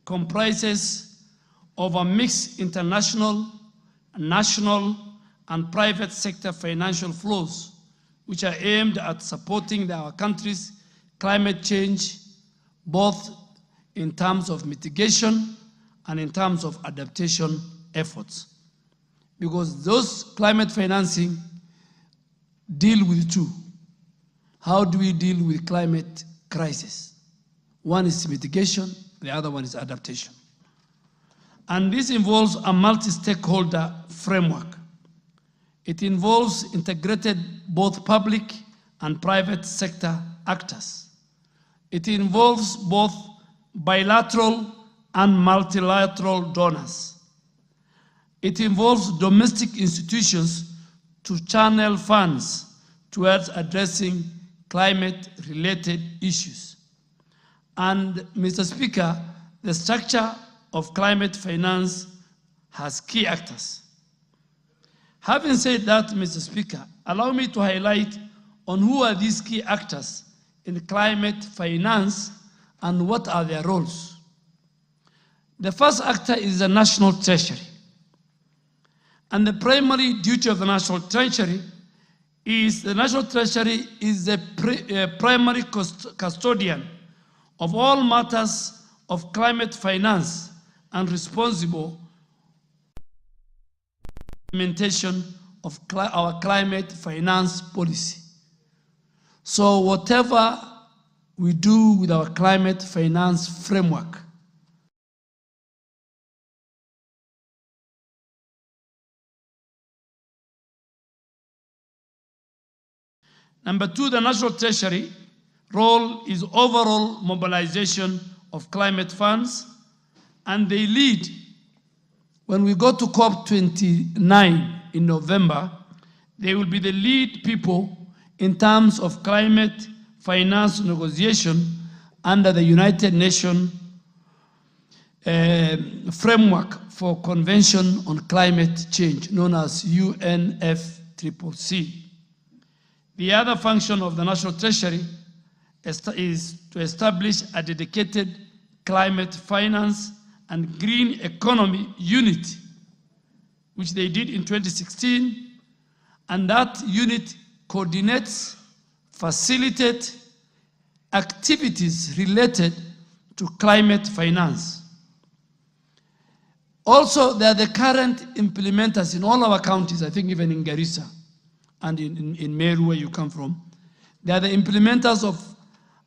comprises of a mixed international, national, and private sector financial flows, which are aimed at supporting our country's climate change, both in terms of mitigation and in terms of adaptation efforts. Because those climate financing deal with two. How do we deal with climate crisis? One is mitigation, the other one is adaptation. And this involves a multi-stakeholder framework. It involves integrated both public and private sector actors. It involves both bilateral and multilateral donors. It involves domestic institutions to channel funds towards addressing climate-related issues. And, Mr. Speaker, the structure of climate finance has key actors. Having said that, Mr. Speaker, allow me to highlight on who are these key actors in climate finance and what are their roles. The first actor is the National Treasury. And the primary duty of the National Treasury is the primary custodian of all matters of climate finance and responsible implementation of our climate finance policy. So whatever we do with our climate finance framework, number two, the National Treasury role is overall mobilization of climate funds, and they lead. When we go to COP29 in November, they will be the lead people in terms of climate finance negotiation under the United Nations framework for Convention on Climate Change, known as UNFCCC. The other function of the National Treasury is to establish a dedicated climate finance and green economy unit, which they did in 2016, and that unit coordinates, facilitates activities related to climate finance. Also, they are the current implementers in all our counties, I think even in Garissa and in Meru, where you come from. They are the implementers of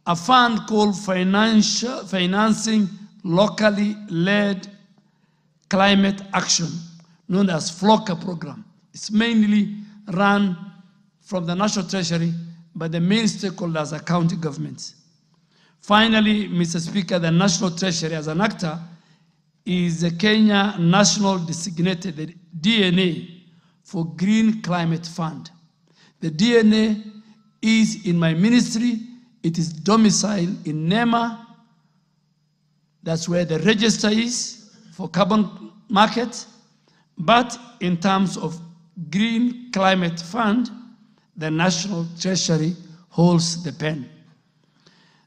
a fund called Financing Locally Led Climate Action, known as FLOCA program. It's mainly run from the National Treasury, but the main stakeholders are county governments. Finally, Mr. Speaker, the National Treasury as an actor is the Kenya National Designated, the DNA, for Green Climate Fund. The DNA is in my ministry. It is domiciled in NEMA. That's where the register is for carbon market. But in terms of Green Climate Fund, the National Treasury holds the pen.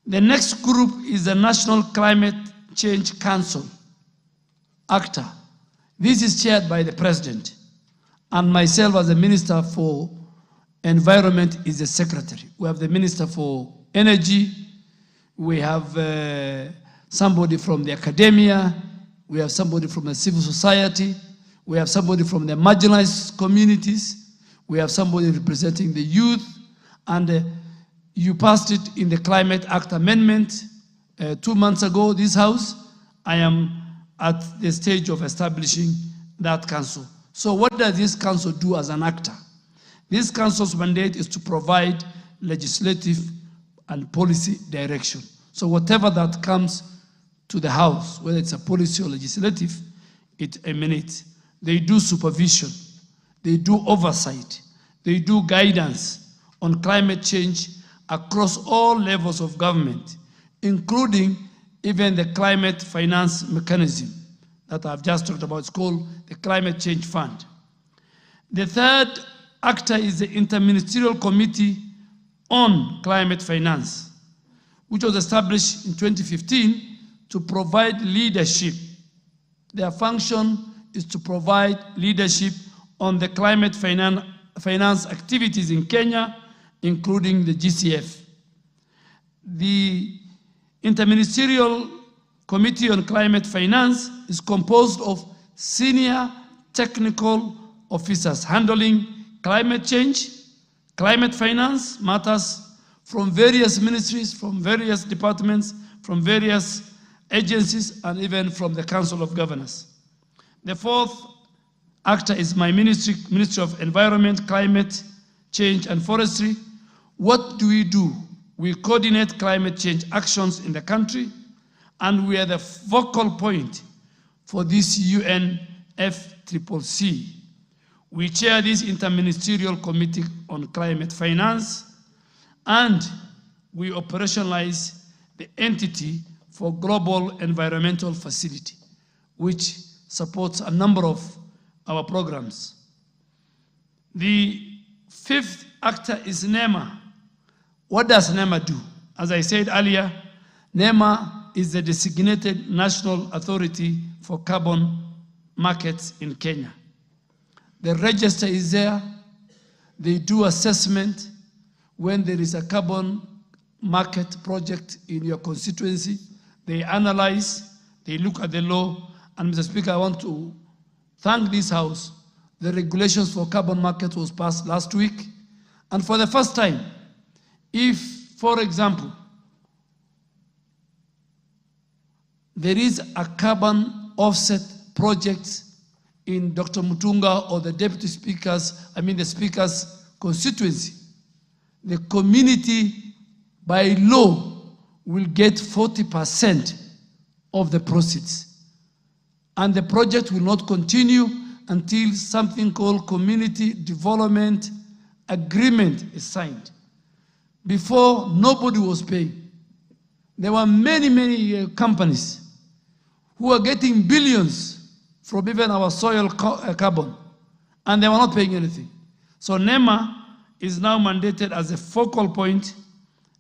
The next group is the National Climate Change Council, ACTA. This is chaired by the President, and myself as the Minister for Environment is the Secretary. We have the Minister for Energy, we have somebody from the academia, we have somebody from the civil society, we have somebody from the marginalized communities, we have somebody representing the youth, and you passed it in the Climate Act Amendment 2 months ago, this House. I am at the stage of establishing that council. So what does this council do as an actor? This council's mandate is to provide legislative and policy direction. So whatever that comes to the House, whether it's a policy or legislative, it emanates. They do supervision, they do oversight, they do guidance on climate change across all levels of government, including even the climate finance mechanism that I've just talked about. It's called the Climate Change Fund. The third actor is the Interministerial Committee on Climate Finance, which was established in 2015 to provide leadership. Their function is to provide leadership on the climate finance activities in Kenya, including the GCF. The Interministerial Committee on Climate Finance is composed of senior technical officers handling climate change, climate finance matters from various ministries, from various departments, from various agencies, and even from the Council of Governors. The fourth actor is my ministry, Ministry of Environment, Climate Change and Forestry. What do? We coordinate climate change actions in the country, and we are the focal point for this UNFCCC. We chair this Interministerial Committee on Climate Finance, and we operationalize the entity for Global Environmental Facility, which supports a number of our programs. The fifth actor is NEMA. What does NEMA do? As I said earlier, NEMA is the designated national authority for carbon markets in Kenya. The register is there. They do assessment when there is a carbon market project in your constituency. They analyze, they look at the law, and Mr. Speaker, I want to thank this House. The regulations for carbon market was passed last week, and for the first time, if, for example, there is a carbon offset project in Dr. Mutunga or the Deputy Speaker's, the Speaker's constituency, the community by law will get 40% of the proceeds. And the project will not continue until something called community development agreement is signed. Before, nobody was paying. There were many companies who were getting billions from even our soil carbon, and they were not paying anything. So NEMA is now mandated as a focal point.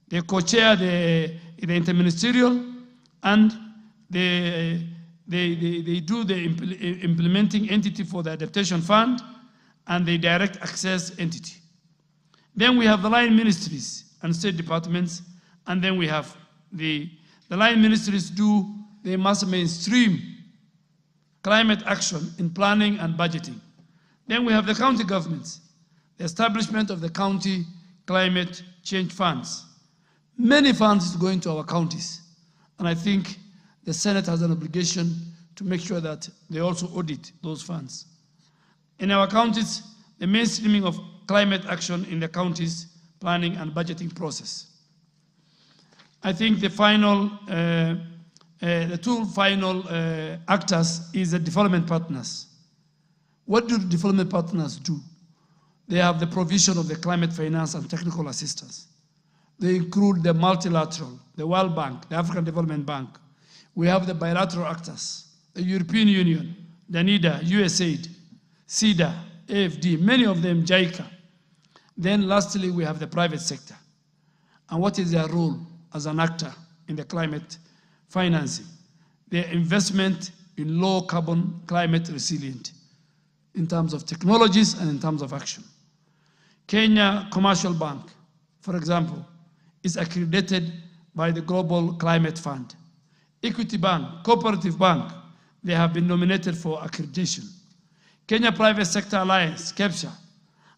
They co-chair the interministerial, and they do the implementing entity for the adaptation fund, and the direct access entity. Then we have the line ministries and state departments, and then we have the line ministries they must mainstream climate action in planning and budgeting. Then we have the county governments, the establishment of the county climate change funds. Many funds is going to our counties, and I think the Senate has an obligation to make sure that they also audit those funds. In our counties, the mainstreaming of climate action in the counties planning and budgeting process. I think the two final actors is the development partners. What do development partners do? They have the provision of the climate finance and technical assistance. They include the multilateral, the World Bank, the African Development Bank. We have the bilateral actors, the European Union, the NIDA, USAID, CEDA, AFD, many of them JICA. Then lastly, we have the private sector. And what is their role as an actor in the climate financing? Their investment in low carbon climate resilient in terms of technologies and in terms of action. Kenya Commercial Bank, for example, is accredited by the Global Climate Fund. Equity Bank, Cooperative Bank, they have been nominated for accreditation. Kenya Private Sector Alliance, KEPSA,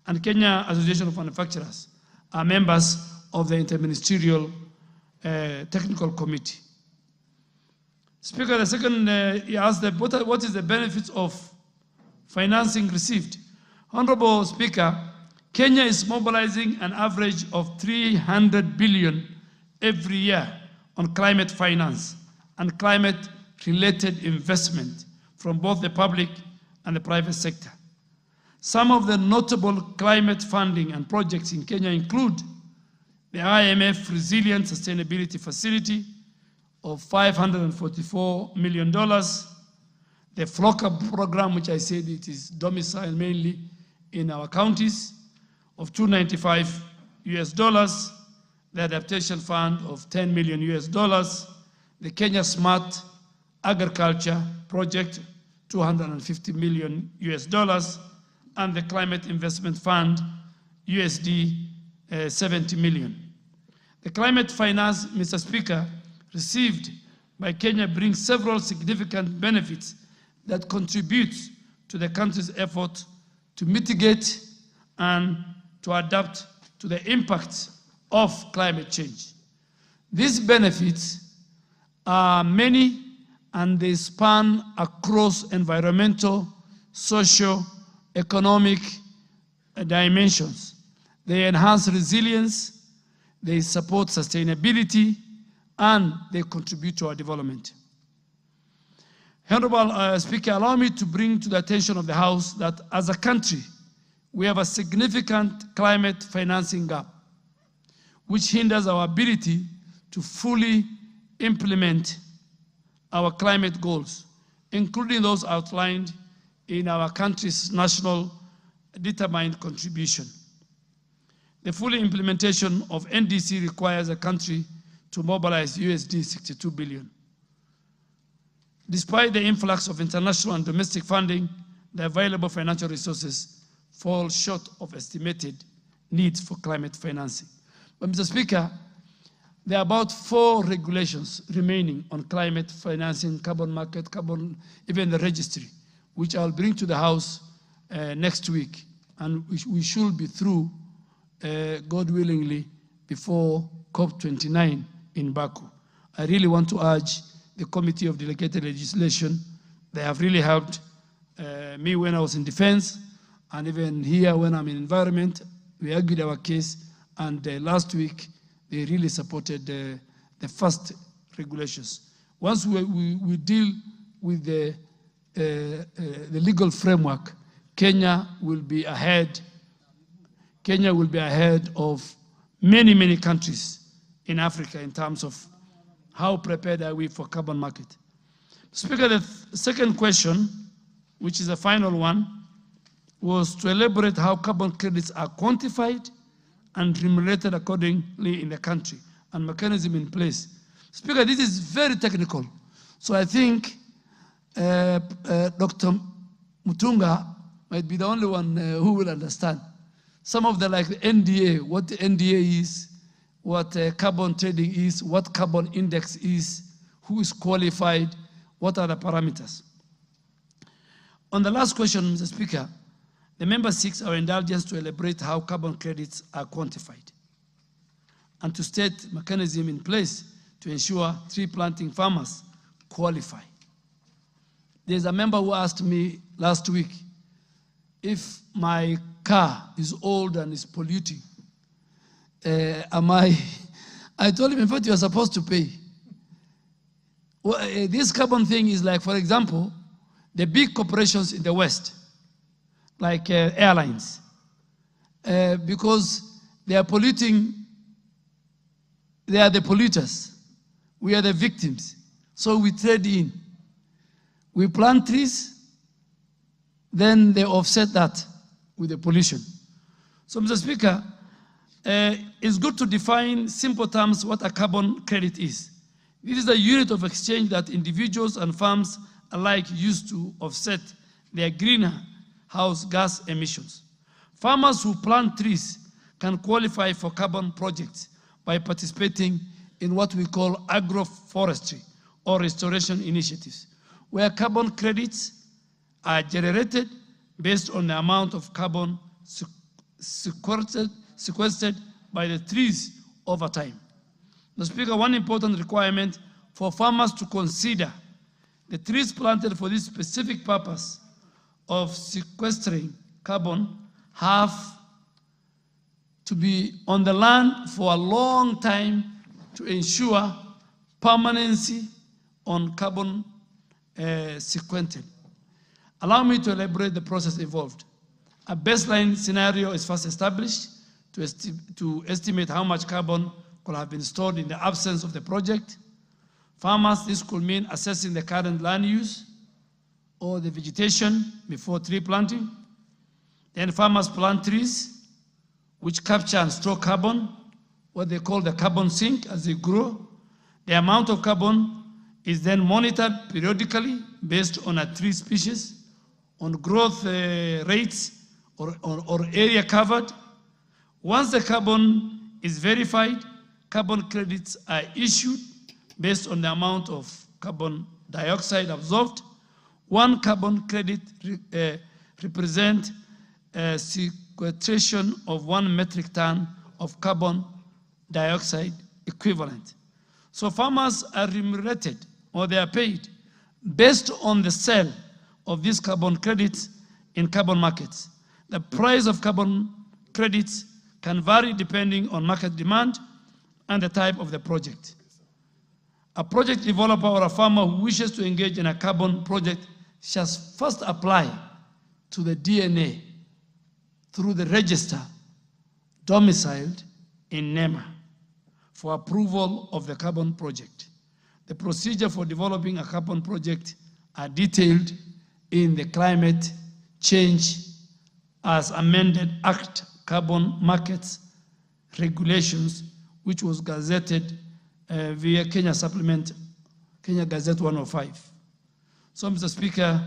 and Kenya Association of Manufacturers are members of the Interministerial Technical Committee. Speaker, the second, he asked what is the benefits of financing received? Honorable Speaker, Kenya is mobilizing an average of 300 billion every year on climate finance and climate-related investment from both the public and the private sector. Some of the notable climate funding and projects in Kenya include the IMF Resilient Sustainability Facility of $544 million, the FLOCA program, which I said it is domiciled mainly in our counties, of $295 US, the adaptation fund of $10 million US, the Kenya Smart Agriculture Project, $250 million US, and the Climate Investment Fund, USD 70 million. The climate finance, Mr. Speaker, received by Kenya brings several significant benefits that contribute to the country's effort to mitigate and to adapt to the impacts of climate change. These benefits are many and they span across environmental, social, economic dimensions. They enhance resilience, they support sustainability, and they contribute to our development. Honorable Speaker, allow me to bring to the attention of the House that as a country, we have a significant climate financing gap, which hinders our ability to fully implement our climate goals, including those outlined in our country's national determined contribution. The full implementation of NDC requires a country to mobilize USD 62 billion. Despite the influx of international and domestic funding, the available financial resources fall short of estimated needs for climate financing. But Mr. Speaker, there are about 4 regulations remaining on climate financing, carbon market, carbon, even the registry, which I'll bring to the House next week. And we should be through, God willingly, before COP29 in Baku. I really want to urge the Committee of Delegated Legislation. They have really helped me when I was in defense, and even here when I'm in environment. We argued our case, and last week, they really supported the first regulations. Once we deal with the legal framework, Kenya will be ahead. Kenya will be ahead of many, many countries in Africa in terms of how prepared are we for carbon market. Speaker, the second question, which is the final one, was to elaborate how carbon credits are quantified and remunerated accordingly in the country, and mechanism in place. Speaker, this is very technical. So I think Dr. Mutunga might be the only one who will understand. Some of the, like the NDA, what the NDA is, what carbon trading is, what carbon index is, who is qualified, what are the parameters. On the last question, Mr. Speaker, the member seeks our indulgence to elaborate how carbon credits are quantified and to state mechanism in place to ensure tree planting farmers qualify. There's a member who asked me last week if my car is old and is polluting, I told him, in fact, you're supposed to pay. Well, this carbon thing is like, for example, the big corporations in the West, like airlines, because they are polluting, they are the polluters. We are the victims. So we trade in. We plant trees, then they offset that with the pollution. So, Mr. Speaker, it's good to define simple terms what a carbon credit is. This is a unit of exchange that individuals and firms alike use to offset their greenhouse gas emissions. Farmers who plant trees can qualify for carbon projects by participating in what we call agroforestry or restoration initiatives, where carbon credits are generated based on the amount of carbon sequestered by the trees over time. Mr. Speaker, one important requirement for farmers to consider the trees planted for this specific purpose of sequestering carbon have to be on the land for a long time to ensure permanency on carbon sequestered. Allow me to elaborate the process involved. A baseline scenario is first established to estimate how much carbon could have been stored in the absence of the project. Farmers, this could mean assessing the current land use or the vegetation before tree planting. Then farmers plant trees which capture and store carbon, what they call the carbon sink as they grow. The amount of carbon is then monitored periodically based on a tree species, on growth rates, or area covered. Once the carbon is verified, carbon credits are issued based on the amount of carbon dioxide absorbed. One carbon credit represents a sequestration of 1 metric ton of carbon dioxide equivalent. So farmers are remunerated, or they are paid, based on the sale of these carbon credits in carbon markets. The price of carbon credits can vary depending on market demand and the type of the project. A project developer or a farmer who wishes to engage in a carbon project shall first apply to the DNA through the register domiciled in NEMA for approval of the carbon project. The procedure for developing a carbon project are detailed in the Climate Change as Amended Act Carbon Markets Regulations, which was gazetted via Kenya Supplement, Kenya Gazette 105. So, Mr. Speaker,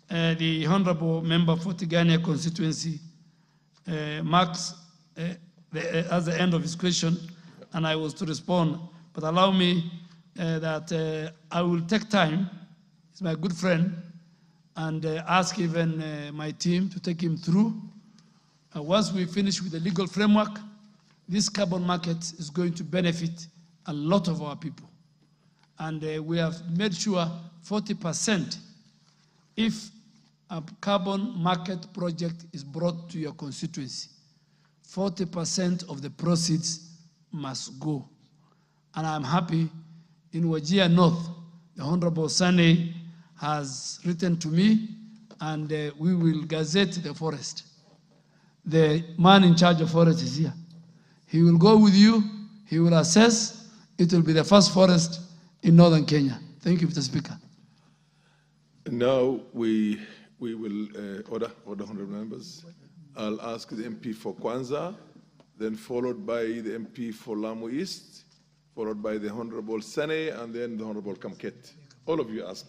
the Honorable Member for Tigania constituency marks as the end of his question, and I was to respond, but allow me that I will take time, he's my good friend, and ask even my team to take him through. Once we finish with the legal framework, this carbon market is going to benefit a lot of our people. And we have made sure 40%, if a carbon market project is brought to your constituency, 40% of the proceeds must go. And I'm happy in Wajir North, the Honorable Sane has written to me, and we will gazette the forest. The man in charge of forest is here. He will go with you, he will assess. It will be the first forest in northern Kenya. Thank you, Mr. Speaker. Now we will order honorable members. I'll ask the MP for Kwanza, then followed by the MP for Lamu East, followed by the Honorable Sane, and then the Honorable Kamket. All of you ask.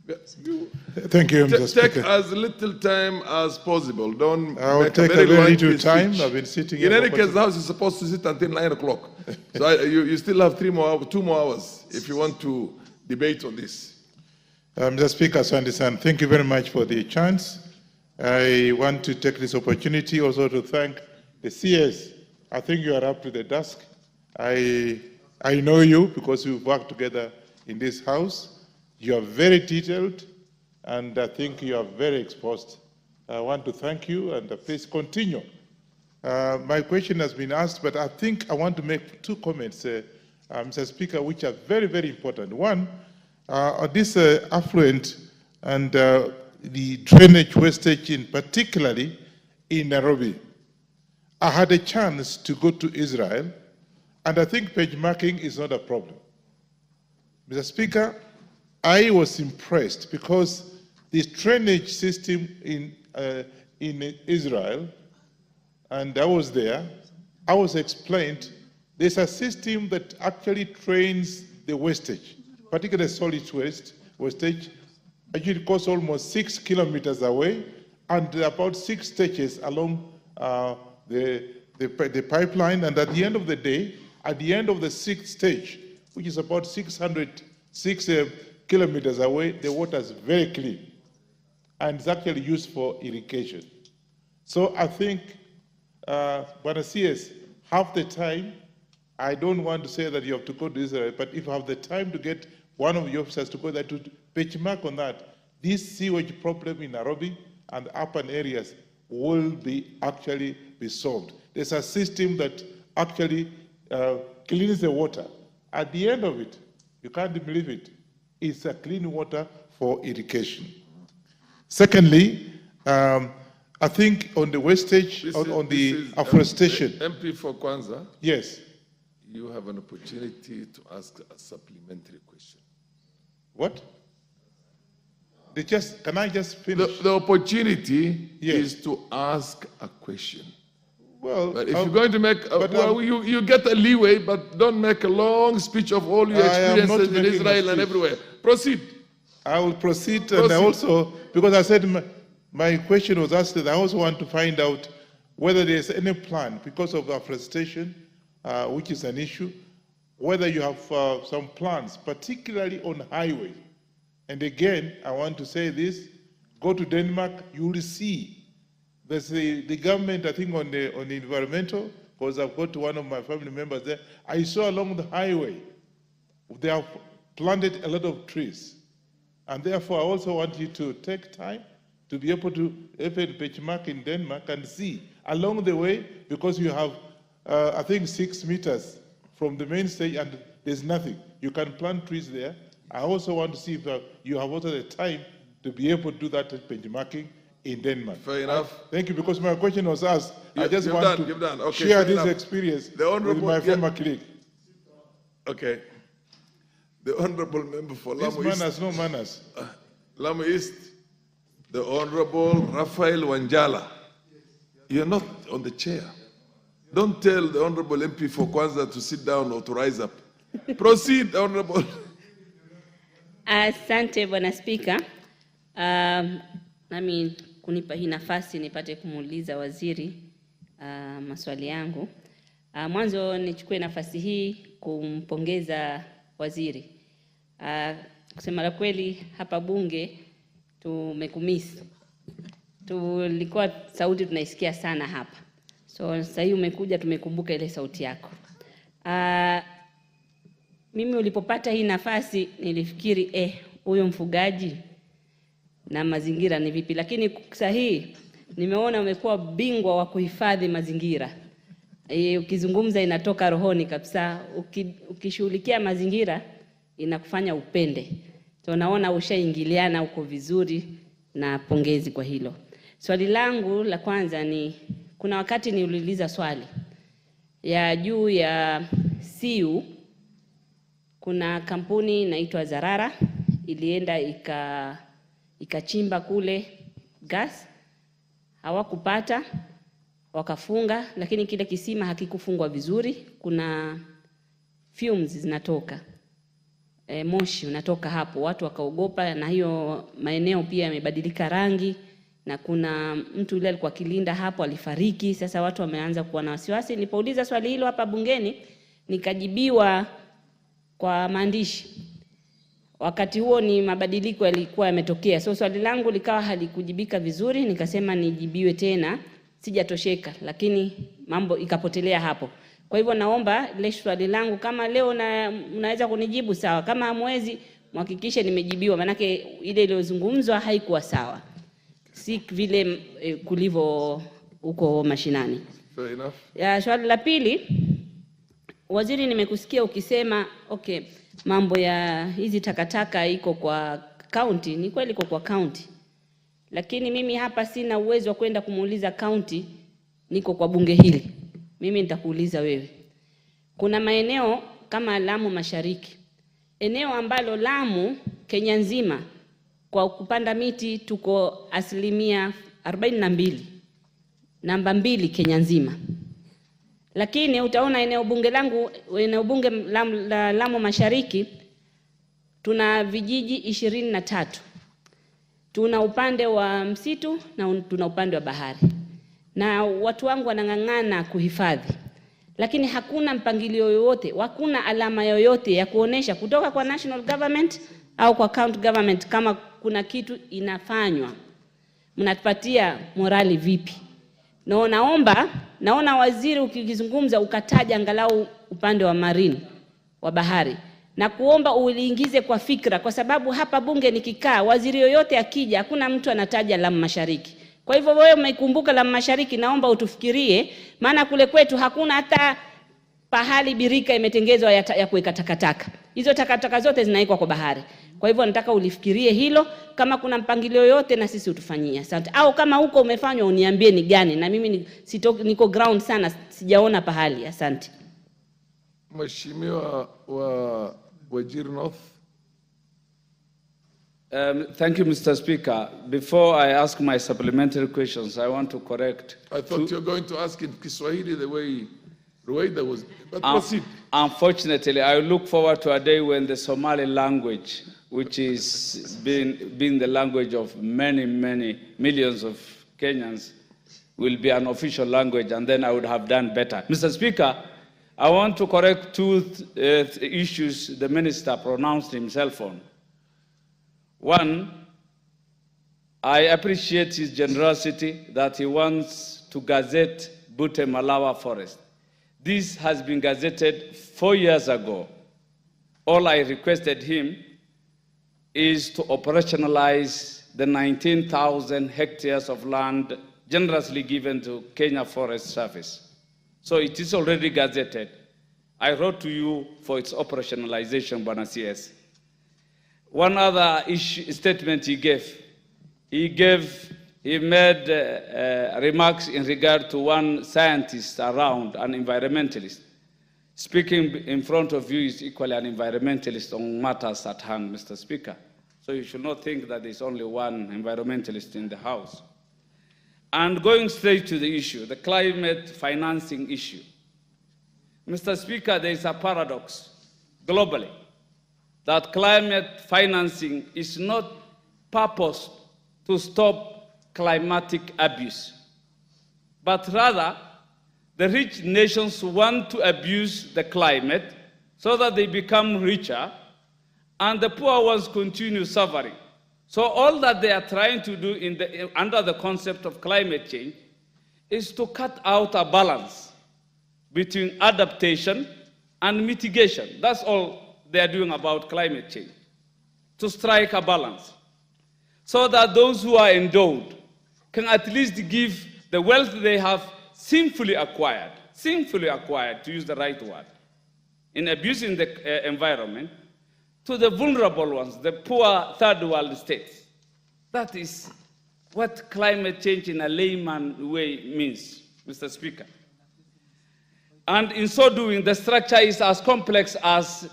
Thank you, Mr. Speaker. Take as little time as possible. Don't I'll make take a very little time. Speech. I've been sitting in here any case, the House is supposed to sit until 9 o'clock. So you still have 2 more hours if you want to debate on this. Mr. Speaker, Sandy-san, thank you very much for the chance. I want to take this opportunity also to thank the CS. I think you are up to the task. I know you because we've worked together in this House. You are very detailed, and I think you are very exposed. I want to thank you, and please continue. My question has been asked, but I think I want to make 2 comments, Mr. Speaker, which are very, very important. One, on this affluent and the drainage wastage, particularly in Nairobi. I had a chance to go to Israel, and I think page marking is not a problem. Mr. Speaker, I was impressed because the drainage system in Israel, and I was there, I was explained there's a system that actually trains the wastage, particularly solid wastage. Actually, it goes almost 6 kilometers away, and about 6 stages along the pipeline. And at the end of the day, at the end of the 6th stage, which is about 6 kilometers away, the water is very clean, and it's actually used for irrigation. So I think, Bwana CS, half the time, I don't want to say that you have to go to Israel, but if you have the time to get one of your officers to go there to benchmark on that, this sewage problem in Nairobi and urban areas will be actually be solved. There's a system that actually cleans the water. At the end of it, you can't believe it, it's a clean water for irrigation. Secondly, I think on the wastage, on the afforestation. MP for Kwanza. Yes. You have an opportunity to ask a supplementary question. What? Can I just finish? The opportunity yes. is to ask a question. Well, but if you're going to make, you get a leeway, but don't make a long speech of all your experiences in Israel and everywhere. Proceed. I will proceed. And I also, because I said my question was asked, I also want to find out whether there's any plan, because of afforestation, which is an issue, whether you have some plans, particularly on highway. And again, I want to say this, go to Denmark, you will see there's the government, I think, on the environmental, because I've got one of my family members there. I saw along the highway, they have planted a lot of trees. And therefore, I also want you to take time to be able to benchmark in Denmark and see along the way, because you have, I think, 6 meters from the main stage and there's nothing. You can plant trees there. I also want to see if you have also the time to be able to do that benchmarking in Denmark. Fair enough. Thank you, because my question was asked. I just want to share this experience with my former colleague. Okay. The Honorable Member for Lamu East. Manners, no manners. Lamu East, the Honorable Raphael Wanjala. You're not on the chair. Don't tell the Honorable MP for Kwanza to sit down or to rise up. Proceed, Honorable. Asante Bwana Spika. Nami kunipa hii nafasi nipate kumuuliza waziri maswali yangu. Mwanzo nichukue nafasi hii kumpongeza waziri. Kusema la kweli hapa bunge tumekumisi. Tulikuwa sauti tunaisikia sana hapa. So sasa hivi umekuja tumekumbuka ile sauti yako. Mimi ulipopata hii nafasi nilifikiri huyo mfugaji na mazingira ni vipi, lakini sasa hii nimeona umekuwa bingwa wa kuhifadhi mazingira. Ukizungumza inatoka rohoni kabisa, ukishughulikia mazingira inakufanya upende. So naona ushaingiliana uko vizuri na pongezi kwa hilo. Swali langu la kwanza ni, kuna wakati niuliza swali ya juu ya CU, kuna kampuni inaitwa Zarara ilienda ikachimba kule gas, hawakupata, wakafunga, lakini kile kisima hakikufungwa vizuri, kuna fumes zinatoka, moshi unatoka hapo, watu wakaogopa, na hiyo maeneo pia yamebadilika rangi, na kuna mtu yule alikuwa kilinda hapo alifariki. Sasa watu wameanza kuwa na wasiwasi. Nilipouliza swali hilo hapa bungeni nikajibiwa kwa maandishi. Wakati huo ni mabadiliko yalikuwa yametokea. So swali langu likawa halikujibika vizuri, nikasema nijibiwe tena, sijatosheka, lakini mambo ikapotelea hapo. Kwa hivyo naomba ile swali langu kama leo unaweza kunijibu sawa, kama hamwezi mhakikishe nimejibiwa, maana yake ile iliyozungumzwa haikuwa sawa. Si vile kulivyo huko mashinani. Fair enough. Ya swali la pili, waziri, nimekusikia ukisema mambo ya hizi takataka iko kwa county. Ni kweli iko kwa county, lakini mimi hapa sina uwezo wa kwenda kumuuliza county, niko kwa bunge hili. Mimi nitakuuliza wewe. Kuna maeneo kama Lamu Mashariki, eneo ambalo Lamu Kenya nzima kwa kupanda miti tuko 42%, namba 2 Kenya nzima. Lakini utaona eneo bunge langu, eneo bunge la Lamu Mashariki, tuna vijiji 23. Tuna upande wa msitu na tuna upande wa bahari. Na watu wangu wanang'ang'ana kuhifadhi. Lakini hakuna mpangilio yoyote, hakuna alama yoyote ya kuonesha kutoka kwa national government au kwa county government kama kuna kitu inafanywa. Mnatupatia morali vipi? Naona waziri ukizungumza ukataja angalau upande wa marine, wa bahari. Na kuomba uliingize kwa fikra, kwa sababu hapa bunge nikikaa, waziri yoyote akija hakuna mtu anataja Lamu Mashariki. Kwa hivyo wewe umeikumbuka Lamu Mashariki, naomba utufikirie, maana kule kwetu hakuna hata pahali birika imetengezwa ya kuweka takataka. Hizo takataka zote zinaikwa kwa bahari. Kwa hivyo nataka ulifikirie hilo, kama kuna mpangilio yote na sisi utufanyie. Asante. Au kama huko umefanywa uniambie ni gani, na mimi niko ground sana, sijaona pahali. Asante. Mheshimiwa wa Wajir North. Thank you, Mr. Speaker. Before I ask my supplementary questions, I want to correct. I thought you were going to ask in Kiswahili the way Rueda was. But proceed. Unfortunately, I look forward to a day when the Somali language, which is being the language of many, many millions of Kenyans, will be an official language, and then I would have done better. Mr. Speaker, I want to correct two issues the minister pronounced himself on. One, I appreciate his generosity that he wants to gazette Bute Malawa Forest. This has been gazetted 4 years ago. All I requested him is to operationalize the 19,000 hectares of land generously given to Kenya Forest Service. So it is already gazetted. I wrote to you for its operationalization, Bwana CS. One other statement he made remarks in regard to one scientist around, an environmentalist. Speaking in front of you is equally an environmentalist on matters at hand, Mr. Speaker. So you should not think that there's only one environmentalist in the House. And going straight to the issue, the climate financing issue. Mr. Speaker, there is a paradox globally that climate financing is not purposed to stop climatic abuse, but rather the rich nations want to abuse the climate so that they become richer and the poor ones continue suffering. So all that they are trying to do under the concept of climate change is to cut out a balance between adaptation and mitigation. That's all they are doing about climate change, to strike a balance, so that those who are endowed can at least give the wealth they have sinfully acquired, to use the right word, in abusing the environment, to the vulnerable ones, the poor third world states. That is what climate change in a layman way means, Mr. Speaker. And in so doing, the structure is as complex as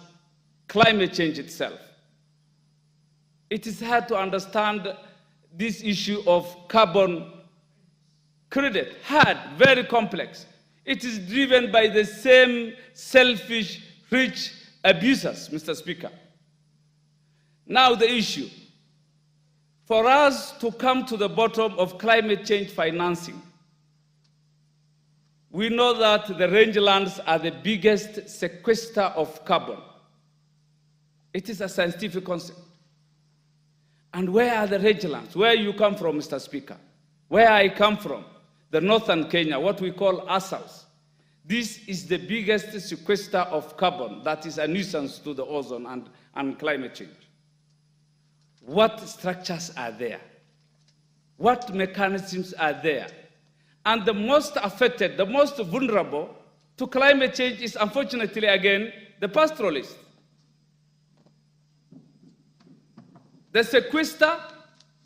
climate change itself. It is hard to understand this issue of carbon credit, hard, very complex. It is driven by the same selfish, rich abusers, Mr. Speaker. Now the issue. For us to come to the bottom of climate change financing, we know that the rangelands are the biggest sequester of carbon. It is a scientific concept. And where are the rangelands? Where you come from, Mr. Speaker? Where I come from, the northern Kenya, what we call ASALs. This is the biggest sequester of carbon that is a nuisance to the ozone and climate change. What structures are there? What mechanisms are there? And the most affected, the most vulnerable to climate change is, unfortunately, again, the pastoralists. The sequester,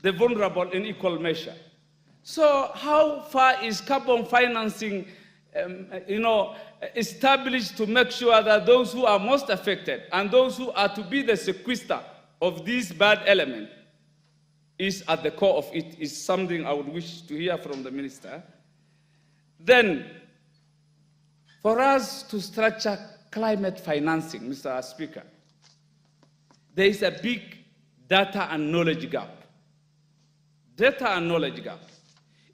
the vulnerable in equal measure. So how far is carbon financing established to make sure that those who are most affected and those who are to be the sequester of this bad element is at the core of it, is something I would wish to hear from the minister. Then, for us to structure climate financing, Mr. Speaker, there is a big data and knowledge gap. Data and knowledge gap.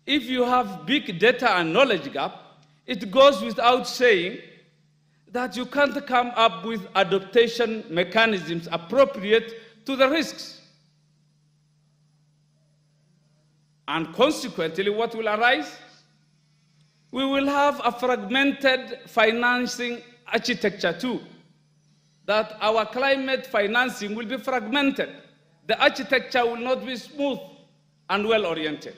If you have big data and knowledge gap, it goes without saying that you can't come up with adaptation mechanisms appropriate to the risks. And consequently, what will arise? We will have a fragmented financing architecture too, that our climate financing will be fragmented. The architecture will not be smooth and well-oriented.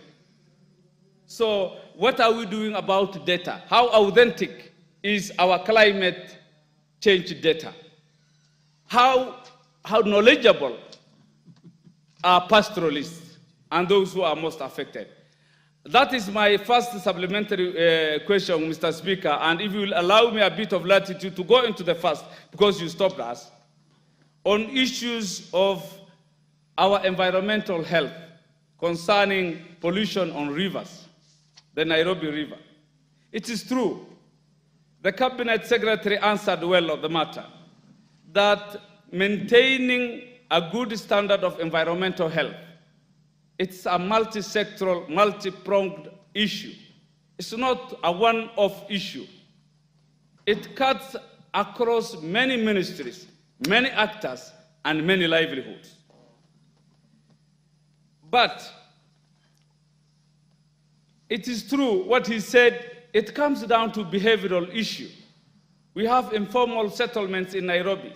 So what are we doing about data? How authentic is our climate change data? How knowledgeable are pastoralists and those who are most affected? That is my first supplementary question, Mr. Speaker, and if you will allow me a bit of latitude to go into the first, because you stopped us, on issues of our environmental health concerning pollution on rivers, the Nairobi River. It is true, the Cabinet Secretary answered well on the matter, that maintaining a good standard of environmental health, it's a multi-sectoral, multi-pronged issue. It's not a one-off issue. It cuts across many ministries, many actors, and many livelihoods. But it is true what he said, it comes down to behavioral issue. We have informal settlements in Nairobi.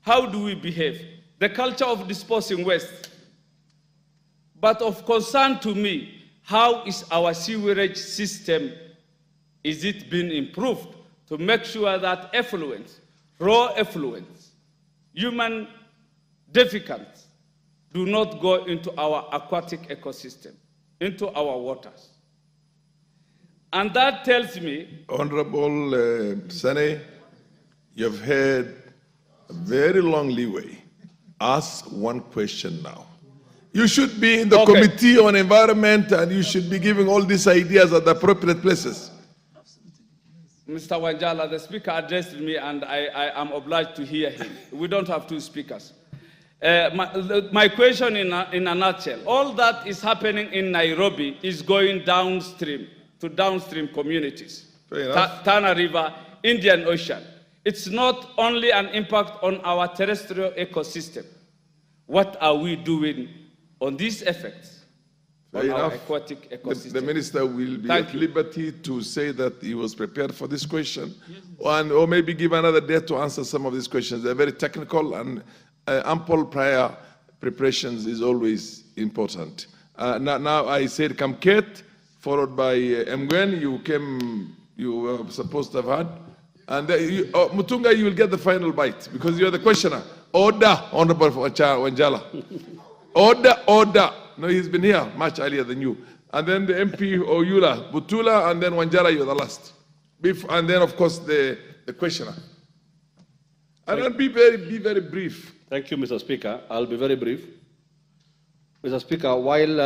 How do we behave? The culture of disposing waste. But of concern to me, how is our sewerage system, is it being improved to make sure that effluents, raw effluents, human defecants do not go into our aquatic ecosystem, into our waters? And that tells me... Honorable Sane, you've had a very long leeway. Ask one question now. You should be in the Committee on Environment and you should be giving all these ideas at the appropriate places. Mr. Wanjala, the speaker addressed me and I am obliged to hear him. We don't have two speakers. My question in a nutshell, all that is happening in Nairobi is going downstream to downstream communities. Tana River, Indian Ocean. It's not only an impact on our terrestrial ecosystem. What are we doing on these effects on our aquatic ecosystem? The minister will be at liberty to say that he was prepared for this question, or maybe give another day to answer some of these questions. They're very technical, and ample prior preparations is always important. Now I said Kamket, followed by Mgwen. You were supposed to have had. And Mutunga, you will get the final bite because you are the questioner. Order, Honorable Wanjala. Order. No, he's been here much earlier than you. And then the MP Oyula, Butula, and then Wanjala, you're the last. And then, of course, the questioner. And then be very brief. Thank you, Mr. Speaker. I'll be very brief. Mr. Speaker, while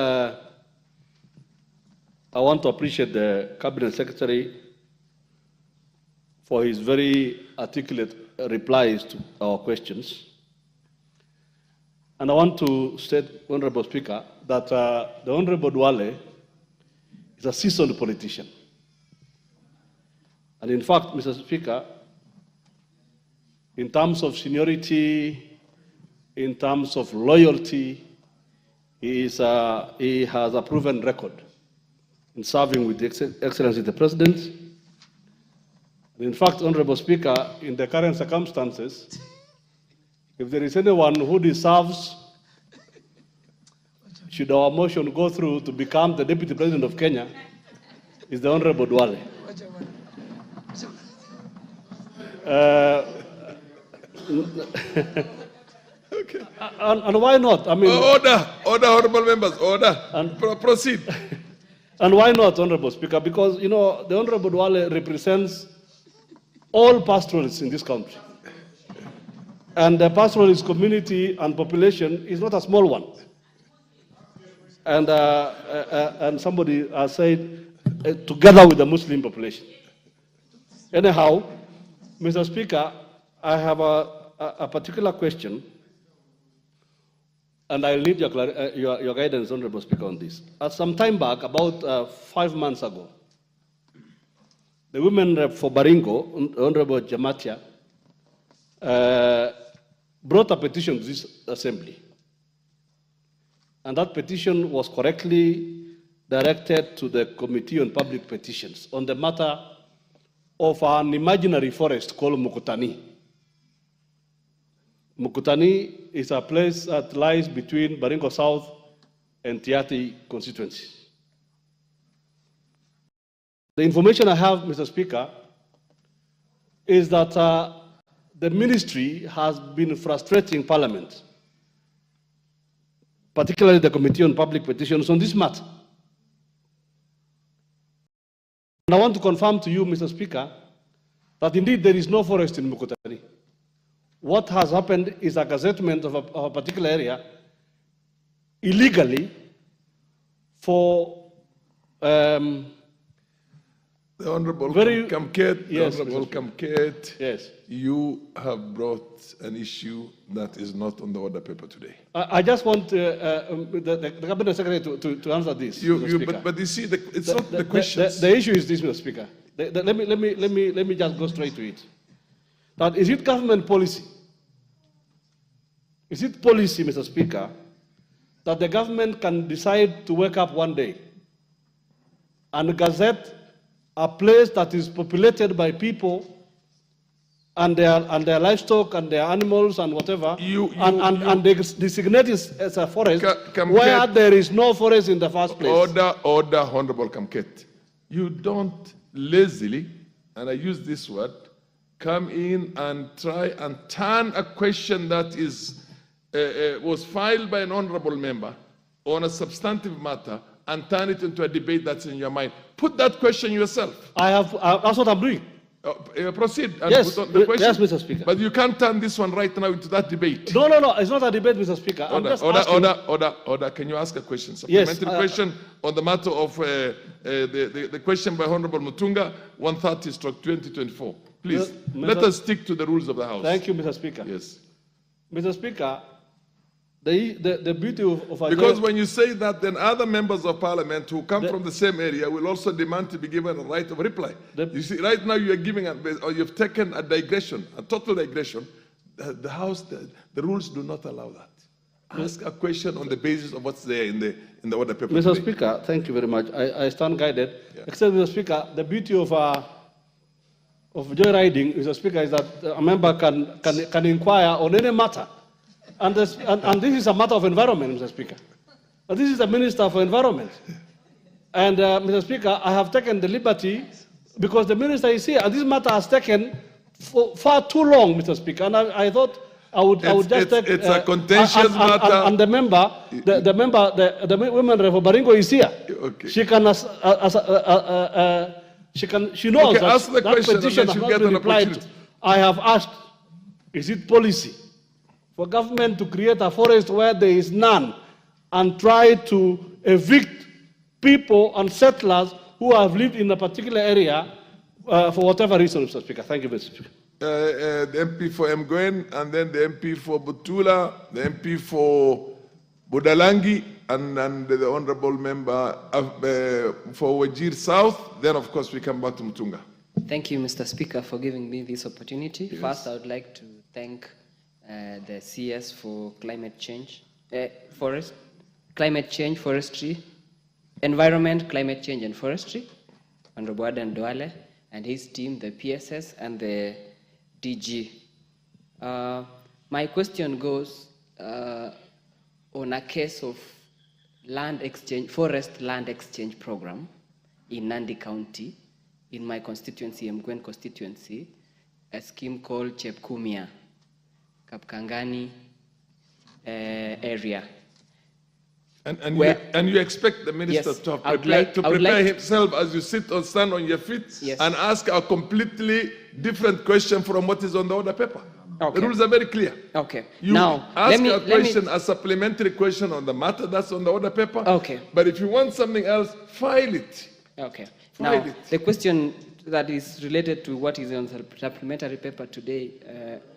I want to appreciate the Cabinet Secretary for his very articulate replies to our questions, and I want to state, Honorable Speaker, that the Honorable DUALE is a seasoned politician. And in fact, Mr. Speaker, in terms of seniority, in terms of loyalty, he has a proven record in serving with the Excellency the President. In fact, Honorable Speaker, in the current circumstances, if there is anyone who deserves, should our motion go through to become the Deputy President of Kenya, is the Honorable DUALE. Okay. And why not? I mean, order, honorable members, order. And proceed. And why not, Honorable Speaker? Because, you know, the Honorable DUALE represents all pastoralists in this country. And the pastoralist community and population is not a small one. And somebody has said, together with the Muslim population. Anyhow, Mr. Speaker, I have a particular question, and I'll need your guidance, Honorable Speaker, on this. Some time back, about 5 months ago, the women rep for Baringo, Honorable Jamatia, brought a petition to this assembly. And that petition was correctly directed to the Committee on Public Petitions on the matter of an imaginary forest called Mukutani. Mukutani is a place that lies between Baringo South and Tiati constituencies. The information I have, Mr. Speaker, is that the ministry has been frustrating Parliament, particularly the Committee on Public Petitions, on this matter. And I want to confirm to you, Mr. Speaker, that indeed there is no forest in Mukutani. What has happened is a gazettement of a particular area illegally for The Honorable Very- Kamket, Yes, the Honorable Mr. Kamket, yes. you have brought an issue that is not on the order paper today. I just want the cabinet secretary to answer this. Mr. Speaker. But you see, it's not the questions. The issue is this, Mr. Speaker. Let me just go straight to it. That is it government policy? Is it policy, Mr. Speaker, that the government can decide to wake up one day and gazette a place that is populated by people and their livestock and their animals and whatever, and they designate it as a forest where there is no forest in the first place? Order, Honorable Kamket. You don't lazily, and I use this word, come in and try and turn a question that was filed by an honorable member on a substantive matter and turn it into a debate that's in your mind. Put that question yourself. That's what I'm doing. Proceed and Yes, put on the question. yes, Mr. Speaker. But you can't turn this one right now into that debate. No, it's not a debate, Mr. Speaker. I'm just asking. Order. Can you ask a question? Supplementary question on the matter of the question by Honorable Mutunga, 130/2024. Please, let us stick to the rules of the House. Thank you, Mr. Speaker. Yes. Mr. Speaker, the beauty of a Because when you say that, then other members of parliament who come from the same area will also demand to be given a right of reply. You see, right now you are giving, or you've taken a digression, a total digression. The House, the rules do not allow that. Ask a question on the basis of what's there in the order paper. Mr. today. Speaker, thank you very much. I stand guided. Yeah. Except, Mr. Speaker, the beauty of joyriding, Mr. Speaker, is that a member can inquire on any matter. And this is a matter of environment, Mr. Speaker. This is the Minister for Environment. And, Mr. Speaker, I have taken the liberty, because the Minister is here, and this matter has taken far too long, Mr. Speaker. And I thought I would just take... It's a contentious matter. And the women rep for Baringo is here. Okay. She knows Okay, ask the that question petition and then has you not get been an replied to. opportunity. I have asked, is it policy for government to create a forest where there is none and try to evict people and settlers who have lived in a particular area for whatever reason, Mr. Speaker? Thank you, Mr. Speaker. The MP for Mgwen, and then the MP for Butula, the MP for Budalangi, and the honorable member for Wajir South. Then, of course, we come back to Mutunga. Thank you, Mr. Speaker, for giving me this opportunity. Yes. First, I would like to thank the CS for climate change, forestry, environment, climate change, and forestry, Honorable Aden DUALE, and his team, the PSS and the DG. My question goes on a case of forest land exchange program in Nandi County, in my constituency, Mgwen constituency, a scheme called Chepkumia, Kapkangani area. And you expect the minister Yes, to I would like- prepare himself as you sit or stand on your feet Yes. and ask a completely different question from what is on the order paper. Okay. The rules are very clear. Okay. You Now, ask let a me- question, a supplementary question on the matter that's on the order paper. Okay. But if you want something else, file it. Okay. File Now, it. the question that is related to what is on the supplementary paper today,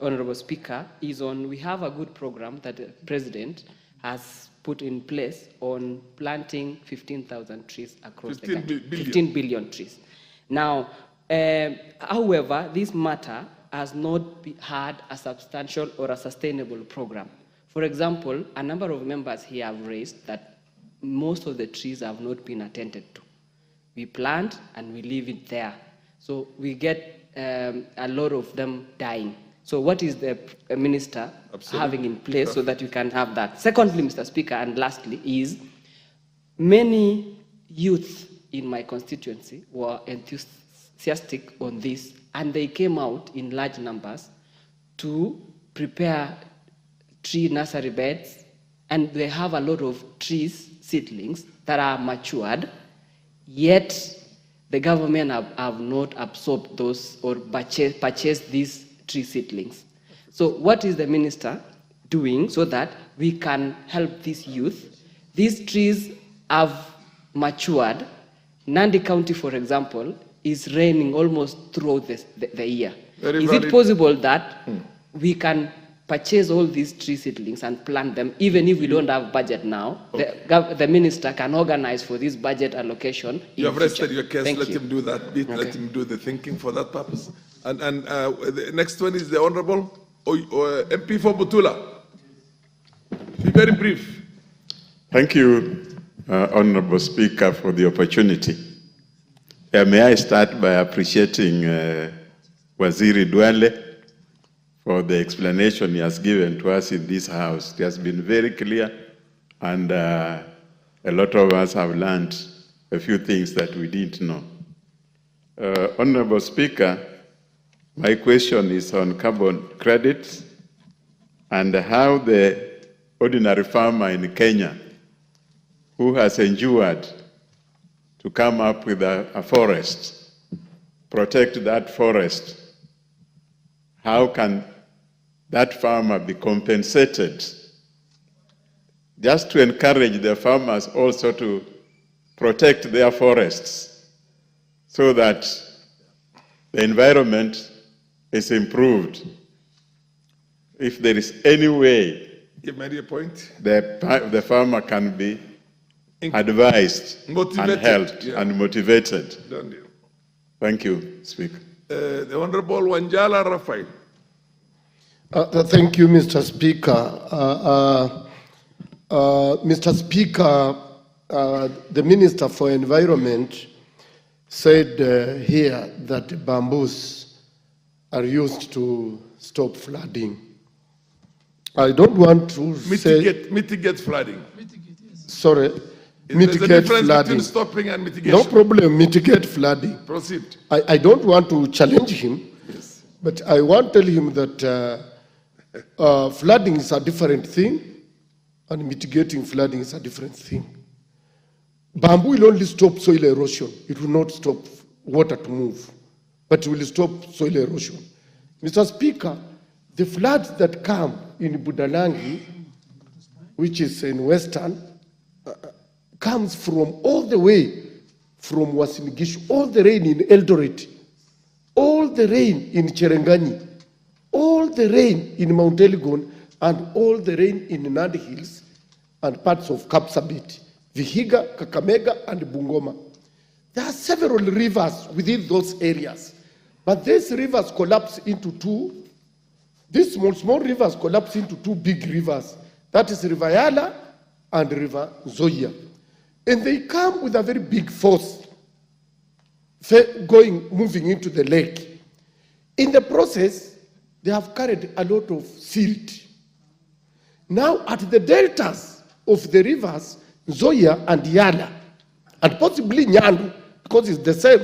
Honorable Speaker, is on we have a good program that the President has put in place on planting 15,000 trees across the 15 country. billion. 15 billion trees. Now, however, this matter has not had a substantial or a sustainable program. For example, a number of members here have raised that most of the trees have not been attended to. We plant and we leave it there. So we get a lot of them dying. So what is the minister having in place so that you can have that? Secondly, Mr. Speaker, and lastly, is many youth in my constituency were enthusiastic on this, and they came out in large numbers to prepare tree nursery beds, and they have a lot of trees, seedlings, that are matured, yet the government have not absorbed those or purchased these tree seedlings. So what is the minister doing so that we can help these youth these trees have matured. Nandi County, for example, is raining almost throughout the year. Is it possible that we can purchase all these tree seedlings and plant them, even if we don't have budget now? Okay. The minister can organize for this budget allocation. You have rested your case. Thank let you. him do that bit. Okay. Let him do the thinking for that purpose. And the next one is the Honorable MP for Butula. Be very brief. Thank you, Honorable Speaker, for the opportunity. May I start by appreciating Waziri DUALE for the explanation he has given to us in this House. It has been very clear, and a lot of us have learned a few things that we didn't know. Honorable Speaker, my question is on carbon credits and how the ordinary farmer in Kenya who has endured to come up with a forest, protect that forest, how can that farmer be compensated? Just to encourage the farmers also to protect their forests so that the environment is improved. If there is any way You made your point. the farmer can be advised Motivated, and helped and motivated. Done deal. Thank you, Speaker. The Honorable Wanjala Raphael. Thank you, Mr. Speaker. Mr. Speaker, the Minister for Environment said here that bamboos are used to stop flooding. I don't want to mitigate flooding. Sorry, There's a difference flooding. between stopping and mitigation. No problem, mitigate flooding. Proceed. I don't want to challenge him, Yes. but I want to tell him that flooding is a different thing and mitigating flooding is a different thing. Bamboo will only stop soil erosion. It will not stop water to move, but it will stop soil erosion. Mr. Speaker, the floods that come in Budalangi, which is in Western, comes from all the way from Uasin Gishu, all the rain in Eldoret, all the rain in Cherangani, all the rain in Mount Elgon, and all the rain in Nandi Hills and parts of Kapsabet, Vihiga, Kakamega, and Bungoma. There are several rivers within those areas, but these rivers collapse into two. These small rivers collapse into two big rivers. That is River Yala and River Zoya. And they come with a very big force moving into the lake. In the process, they have carried a lot of silt. Now at the deltas of the rivers, Zoya and Yala, and possibly Nyandu, because it's the same,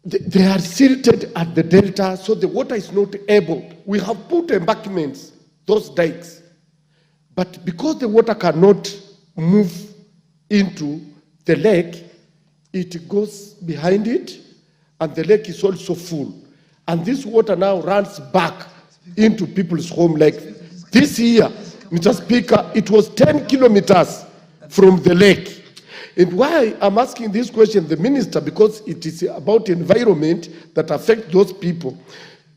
they are silted at the delta, so the water is not able. We have put embankments, those dikes, but because the water cannot move into the lake, it goes behind it, and the lake is also full. And this water now runs back into people's home. Like this year, Mr. Speaker, it was 10 kilometers from the lake. And why I'm asking this question, the minister, because it is about environment that affects those people.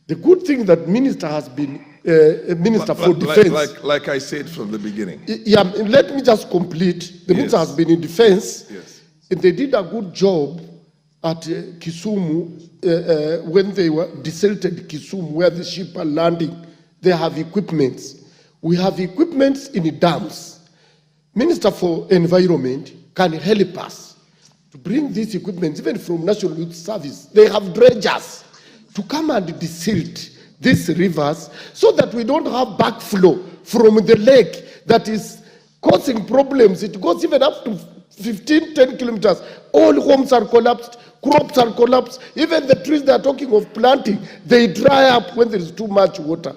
The good thing that minister has been a minister for defense. Like I said from the beginning. Yeah, let me just complete. The minister has been in defense. Yes. And they did a good job at Kisumu when they were desilted Kisumu, where the ship are landing. They have equipments. We have equipments in dams. Minister for Environment can help us to bring these equipment, even from National Youth Service. They have dredgers to come and desilt these rivers so that we don't have backflow from the lake that is causing problems. It goes even up to 10 kilometers. All homes are collapsed, crops are collapsed. Even the trees they are talking of planting, they dry up when there is too much water.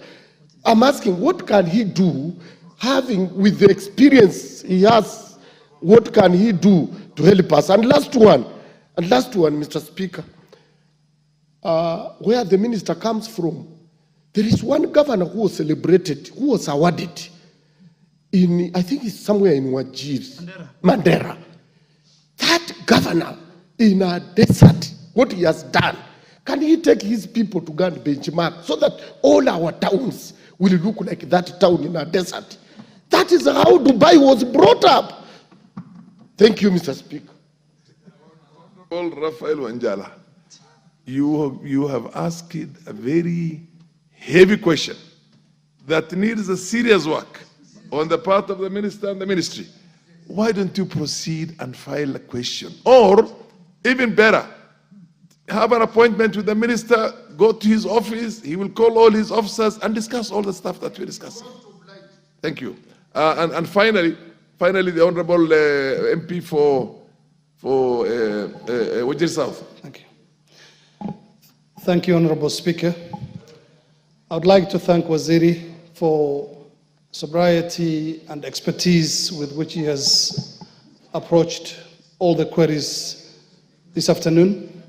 I'm asking, what can he do, having with the experience he has, what can he do to help us? And last one, Mr. Speaker, where the minister comes from, there is one governor who was celebrated, who was awarded in, I think it's somewhere in Wajir, Mandera. That governor in a desert, what he has done, can he take his people to go and benchmark so that all our towns will look like that town in a desert? That is how Dubai was brought up. Thank you, Mr. Speaker. Rafael Wanjala, you have asked a very heavy question that needs a serious work on the part of the minister and the ministry. Why don't you proceed and file a question? Or, even better, have an appointment with the minister, go to his office, he will call all his officers and discuss all the stuff that we discussed. Thank you. And finally, the Honorable MP for Wajir South. Thank you. Thank you, Honorable Speaker. I would like to thank Waziri for sobriety and expertise with which he has approached all the queries this afternoon.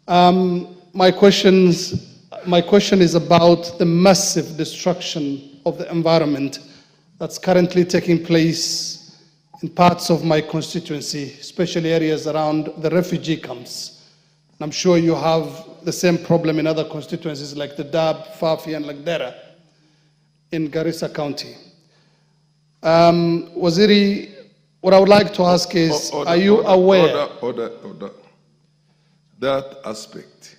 My question is about the massive destruction of the environment that's currently taking place in parts of my constituency, especially areas around the refugee camps. And I'm sure you have the same problem in other constituencies like the Dab, Fafi, and Lagdera in Garissa County. Waziri, what I would like to ask is, are you aware? Order. That aspect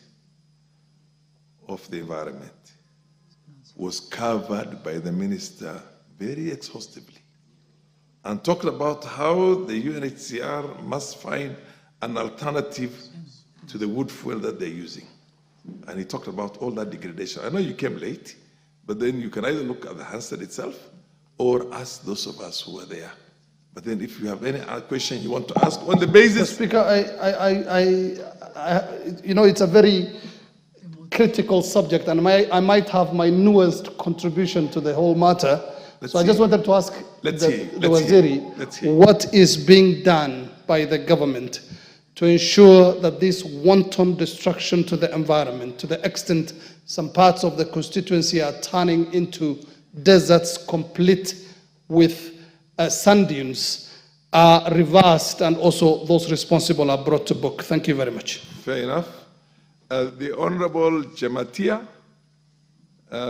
of the environment was covered by the minister very exhaustively and talked about how the UNHCR must find an alternative to the wood fuel that they're using. And he talked about all that degradation. I know you came late, but then you can either look at the Hansard itself or ask those of us who were there. But then if you have any other question you want to ask on the basis... Speaker, you know, it's a very critical subject, and I might have my newest contribution to the whole matter. I just wanted to ask the Waziri, what is being done by the government to ensure that this wanton destruction to the environment, to the extent some parts of the constituency are turning into deserts complete with sand dunes, are reversed and also those responsible are brought to book. Thank you very much. Fair enough. The Honorable Jamatia,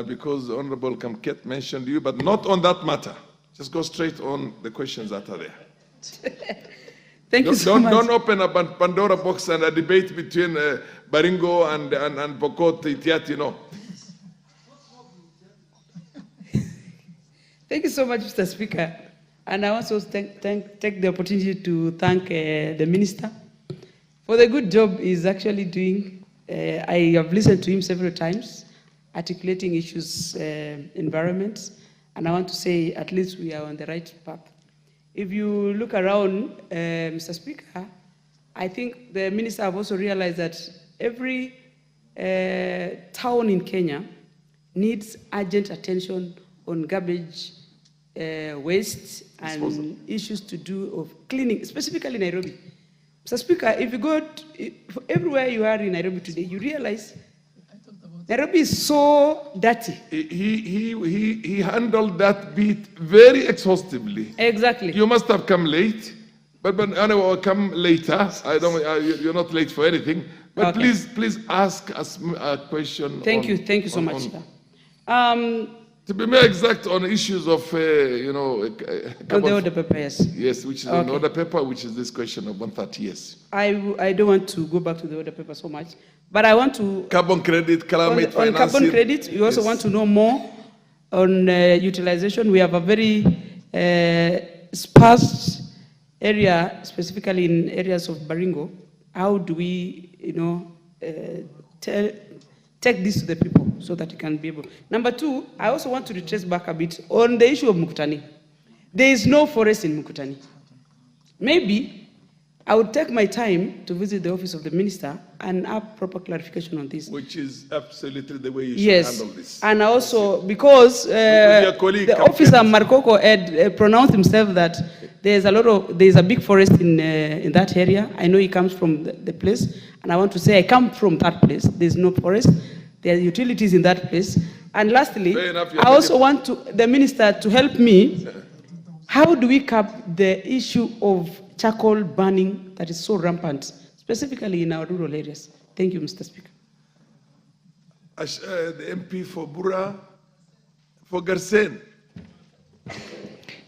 because the Honorable Kamket mentioned you, but not on that matter. Just go straight on the questions that are there. Thank you so much. Don't open a Pandora box and a debate between Baringo and Pokot Itiati, no. Thank you so much, Mr. Speaker. And I also take the opportunity to thank the Minister for the good job he's actually doing. I have listened to him several times, articulating issues, environments, and I want to say at least we are on the right path. If you look around, Mr. Speaker, I think the Minister have also realized that every town in Kenya needs urgent attention on garbage, waste, and issues to do of cleaning, specifically Nairobi. Mr. Speaker, if you go everywhere you are in Nairobi today, you realize Nairobi is so dirty. He handled that beat very exhaustively. Exactly. You must have come late, but anyway, I'll come later. You're not late for anything. But okay. please ask us a question. Thank you so much. To be more exact on issues of, on the order paper, yes. Yes, which is on the order paper, which is this question of 130, yes. I don't want to go back to the order paper so much, but I want to... Carbon credit, climate financing. On carbon credit, you also want to know more on utilization. We have a very sparse area, specifically in areas of Baringo. How do we, take this to the people so that you can be able. Number two, I also want to retrace back a bit on the issue of Mukutani. There is no forest in Mukutani. Maybe I would take my time to visit the office of the minister and have proper clarification on this. Which is absolutely the way you should handle this. And also because the officer Markoko had pronounced himself that there's a big forest in that area. I know he comes from the place, and I want to say I come from that place. There's no forest. There are utilities in that place, And lastly, enough, I also want the minister to help me. How do we curb the issue of charcoal burning that is so rampant, specifically in our rural areas? Thank you, Mr. Speaker. The MP for Bura, for Garsen.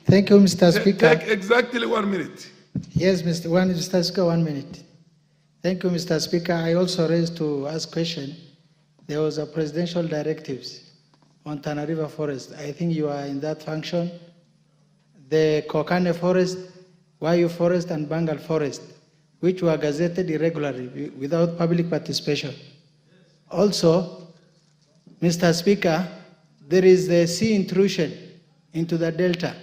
Thank you, Mr. Speaker. Take exactly 1 minute. Yes, Mr. Speaker, 1 minute. Thank you, Mr. Speaker. I also raised to ask question. There was a presidential directives on Tana River Forest. I think you are in that function. The Kokane Forest, Wayu Forest, and Bangal Forest, which were gazetted irregularly without public participation. Also, Mr. Speaker, there is the sea intrusion into the delta,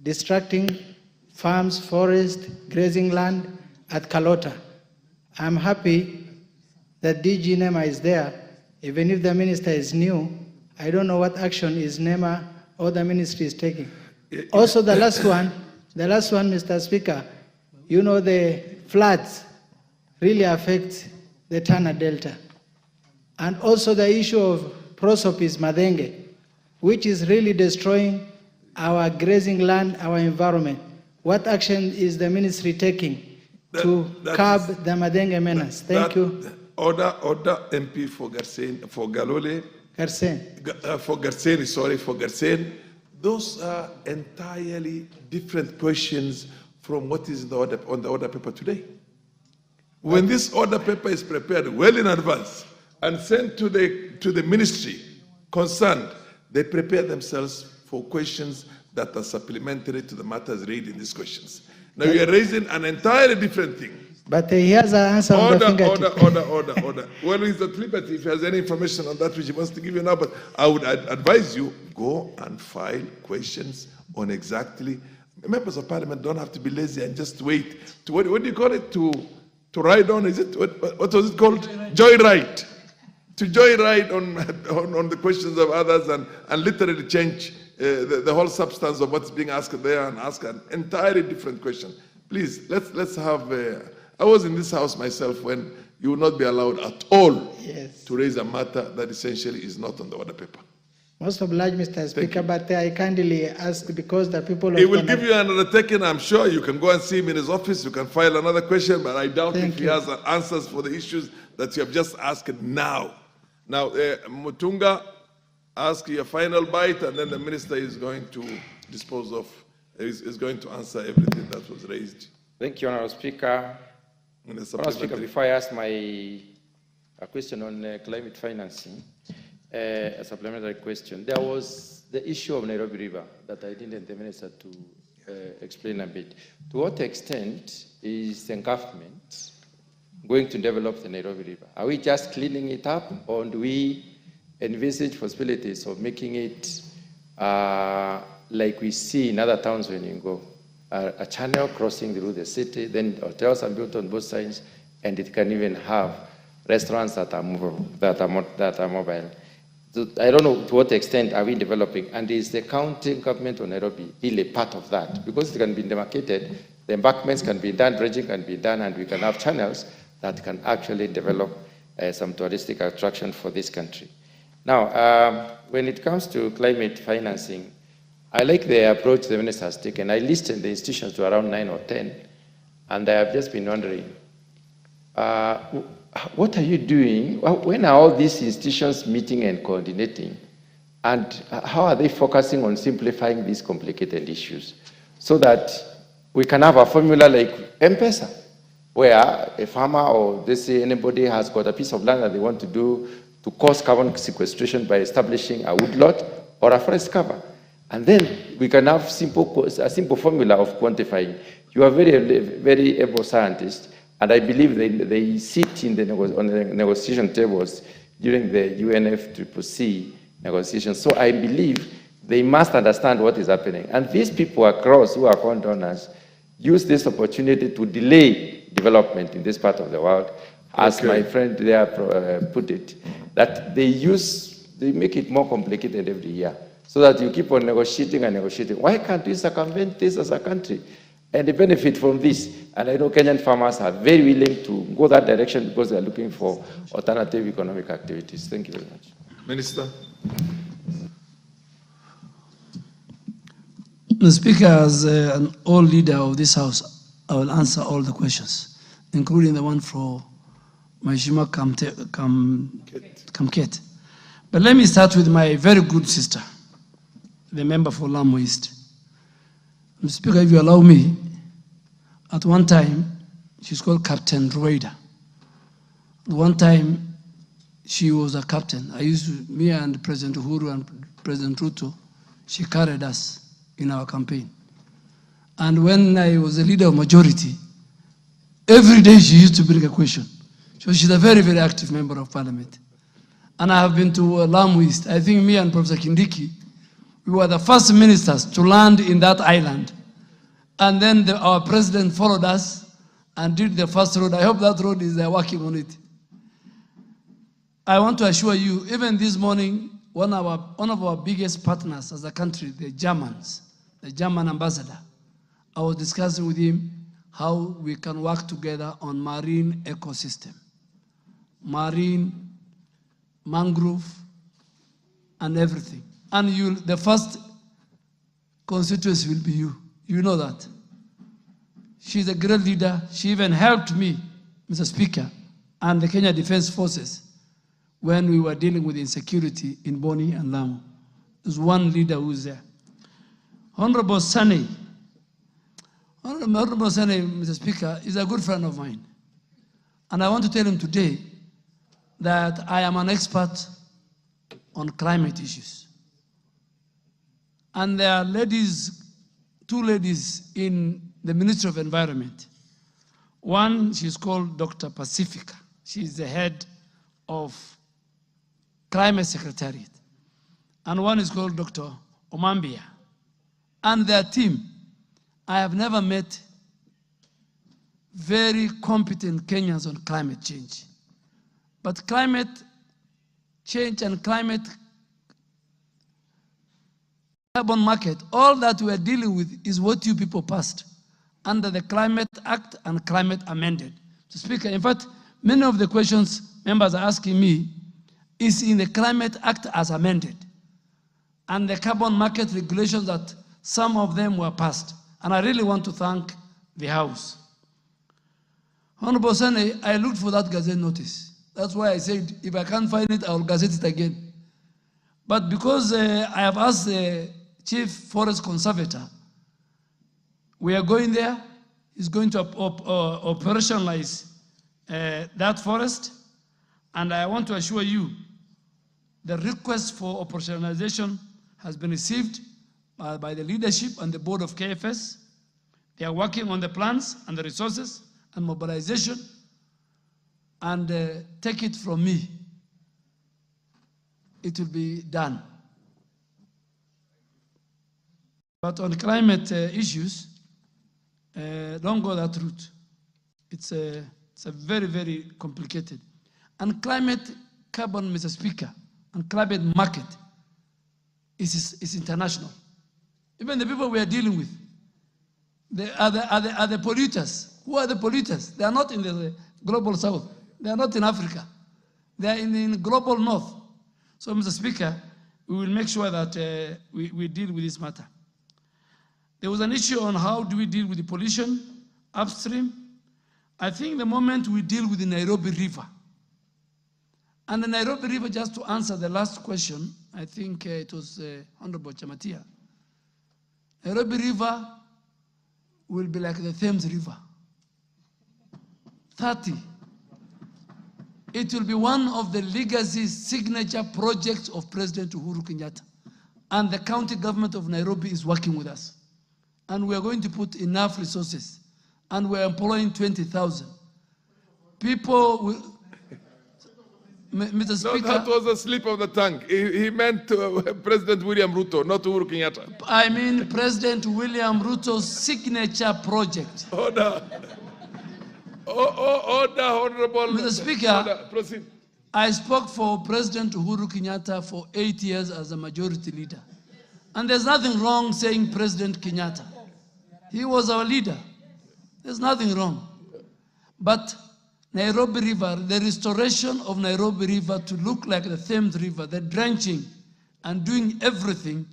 distracting farms, forest, grazing land at Kalota. I'm happy that DG NEMA is there. Even if the minister is new, I don't know what action is NEMA or the ministry is taking. Also, the last one, Mr. Speaker, you know the floods really affect the Tana Delta. And also the issue of Prosopis Madenge, which is really destroying our grazing land, our environment. What action is the ministry taking to curb the Madenge menace? Thank you. Order, MP for Garsen, for Galole. Garsen. For Garsen. Those are entirely different questions from what is on the order paper today. When this order paper is prepared well in advance and sent to the ministry concerned, they prepare themselves for questions that are supplementary to the matters raised in these questions. Now you are raising an entirely different thing. But he has an answer on the fingertip. Order. Well, he's at liberty if he has any information on that which he wants to give you now, but I would advise you, go and file questions on exactly. Members of Parliament don't have to be lazy and just wait. To what do you call it? To ride on, is it? What was it called? Joyride. To joyride on the questions of others and literally change the whole substance of what's being asked there and ask an entirely different question. Please, let's have. I was in this house myself when you will not be allowed at all to raise a matter that essentially is not on the order paper. Most obliged, Mr. Speaker, but I kindly ask because the people of He will give you another taken, I'm sure. You can go and see him in his office. You can file another question, but I doubt if he has answers for the issues that you have just asked now. Now, Mutunga, ask your final bite, and then the minister is going to dispose of, is going to answer everything that was raised. Thank you, Honourable Speaker. Honourable Speaker, before I ask a question on climate financing, a supplementary question. There was the issue of Nairobi River that I needed the minister to explain a bit. To what extent is the government going to develop the Nairobi River? Are we just cleaning it up, or do we envisage possibilities of making it like we see in other towns when you go? A channel crossing through the city, then hotels are built on both sides, and it can even have restaurants that are movable, that are mobile. So I don't know to what extent are we developing, and is the county government of Nairobi really part of that? Because it can be demarcated, the embankments can be done, dredging can be done, and we can have channels that can actually develop some touristic attraction for this country. Now, when it comes to climate financing, I like the approach the minister has taken. I listed the institutions to around 9 or 10, and I have just been wondering, what are you doing? When are all these institutions meeting and coordinating? And how are they focusing on simplifying these complicated issues so that we can have a formula like M-Pesa, where a farmer or they say anybody has got a piece of land that they want to do to cause carbon sequestration by establishing a woodlot or a forest cover. And then we can have a simple formula of quantifying. You are very able scientist, and I believe they sit on the negotiation tables during the UNFCCC negotiations. So I believe they must understand what is happening. And these people across who are corn donors use this opportunity to delay development in this part of the world, as my friend there put it, that they make it more complicated every year, so that you keep on negotiating and negotiating. Why can't we circumvent this as a country and benefit from this? And I know Kenyan farmers are very willing to go that direction because they are looking for alternative economic activities. Thank you very much. Minister. Mr. Speaker, as an old leader of this House, I will answer all the questions, including the one for Mheshimiwa Kamket. But let me start with my very good sister, the member for Lamu East. Mr. Speaker, if you allow me, at one time, she's called Captain Rueda. At one time, she was a captain. Me and President Uhuru and President Ruto, she carried us in our campaign. And when I was a leader of majority, every day she used to bring a question. So she's a very, very active member of parliament. And I have been to Lamu East. I think me and Professor Kindiki, we were the first ministers to land in that island. And then our president followed us and did the first road. I hope that road is working on it. I want to assure you, even this morning, one of our biggest partners as a country, the Germans, the German ambassador, I was discussing with him how we can work together on marine ecosystem, marine, mangrove, and everything. And the first constituency will be you. You know that. She's a great leader. She even helped me, Mr. Speaker, and the Kenya Defense Forces when we were dealing with insecurity in Boni and Lamu. There's one leader who's there. Honorable Sani, Mr. Speaker, is a good friend of mine. And I want to tell him today that I am an expert on climate issues. And there are two ladies in the Ministry of Environment. One, she's called Dr. Pacifica. She's the head of Climate Secretariat. And one is called Dr. Omambia. And their team, I have never met very competent Kenyans on climate change. But climate change and climate carbon market, all that we are dealing with is what you people passed under the Climate Act and Climate Amended. Mr. Speaker, in fact, many of the questions members are asking me is in the Climate Act as amended and the carbon market regulations that some of them were passed. And I really want to thank the House. Honorable Sane, I looked for that Gazette notice. That's why I said, if I can't find it, I will Gazette it again. But because I have asked the Chief Forest Conservator, we are going there. He's going to operationalize that forest. And I want to assure you, the request for operationalization has been received by the leadership and the board of KFS. They are working on the plans and the resources and mobilization. And take it from me, it will be done. But on climate issues, don't go that route. It's a very, very complicated. And climate carbon, Mr. Speaker, and climate market is international. Even the people we are dealing with, they are the polluters. Who are the polluters? They are not in the global south. They are not in Africa. They are in the global north. So, Mr. Speaker, we will make sure that we deal with this matter. There was an issue on how do we deal with the pollution upstream. I think the moment we deal with the Nairobi River, and the Nairobi River, just to answer the last question, I think it was Honorable Chamatia, Nairobi River will be like the Thames River. 30. It will be one of the legacy signature projects of President Uhuru Kenyatta. And the county government of Nairobi is working with us. And we are going to put enough resources. And we are employing 20,000. People will... Mr. Speaker... No, that was a slip of the tongue. He meant President William Ruto, not Uhuru Kenyatta. I mean President William Ruto's signature project. Order. Order, Honorable. Mr. Speaker, order. Proceed. I spoke for President Uhuru Kenyatta for 8 years as a majority leader. And there's nothing wrong saying President Kenyatta. He was our leader. There's nothing wrong. But Nairobi River, the restoration of Nairobi River to look like the Thames River, the drenching and doing everything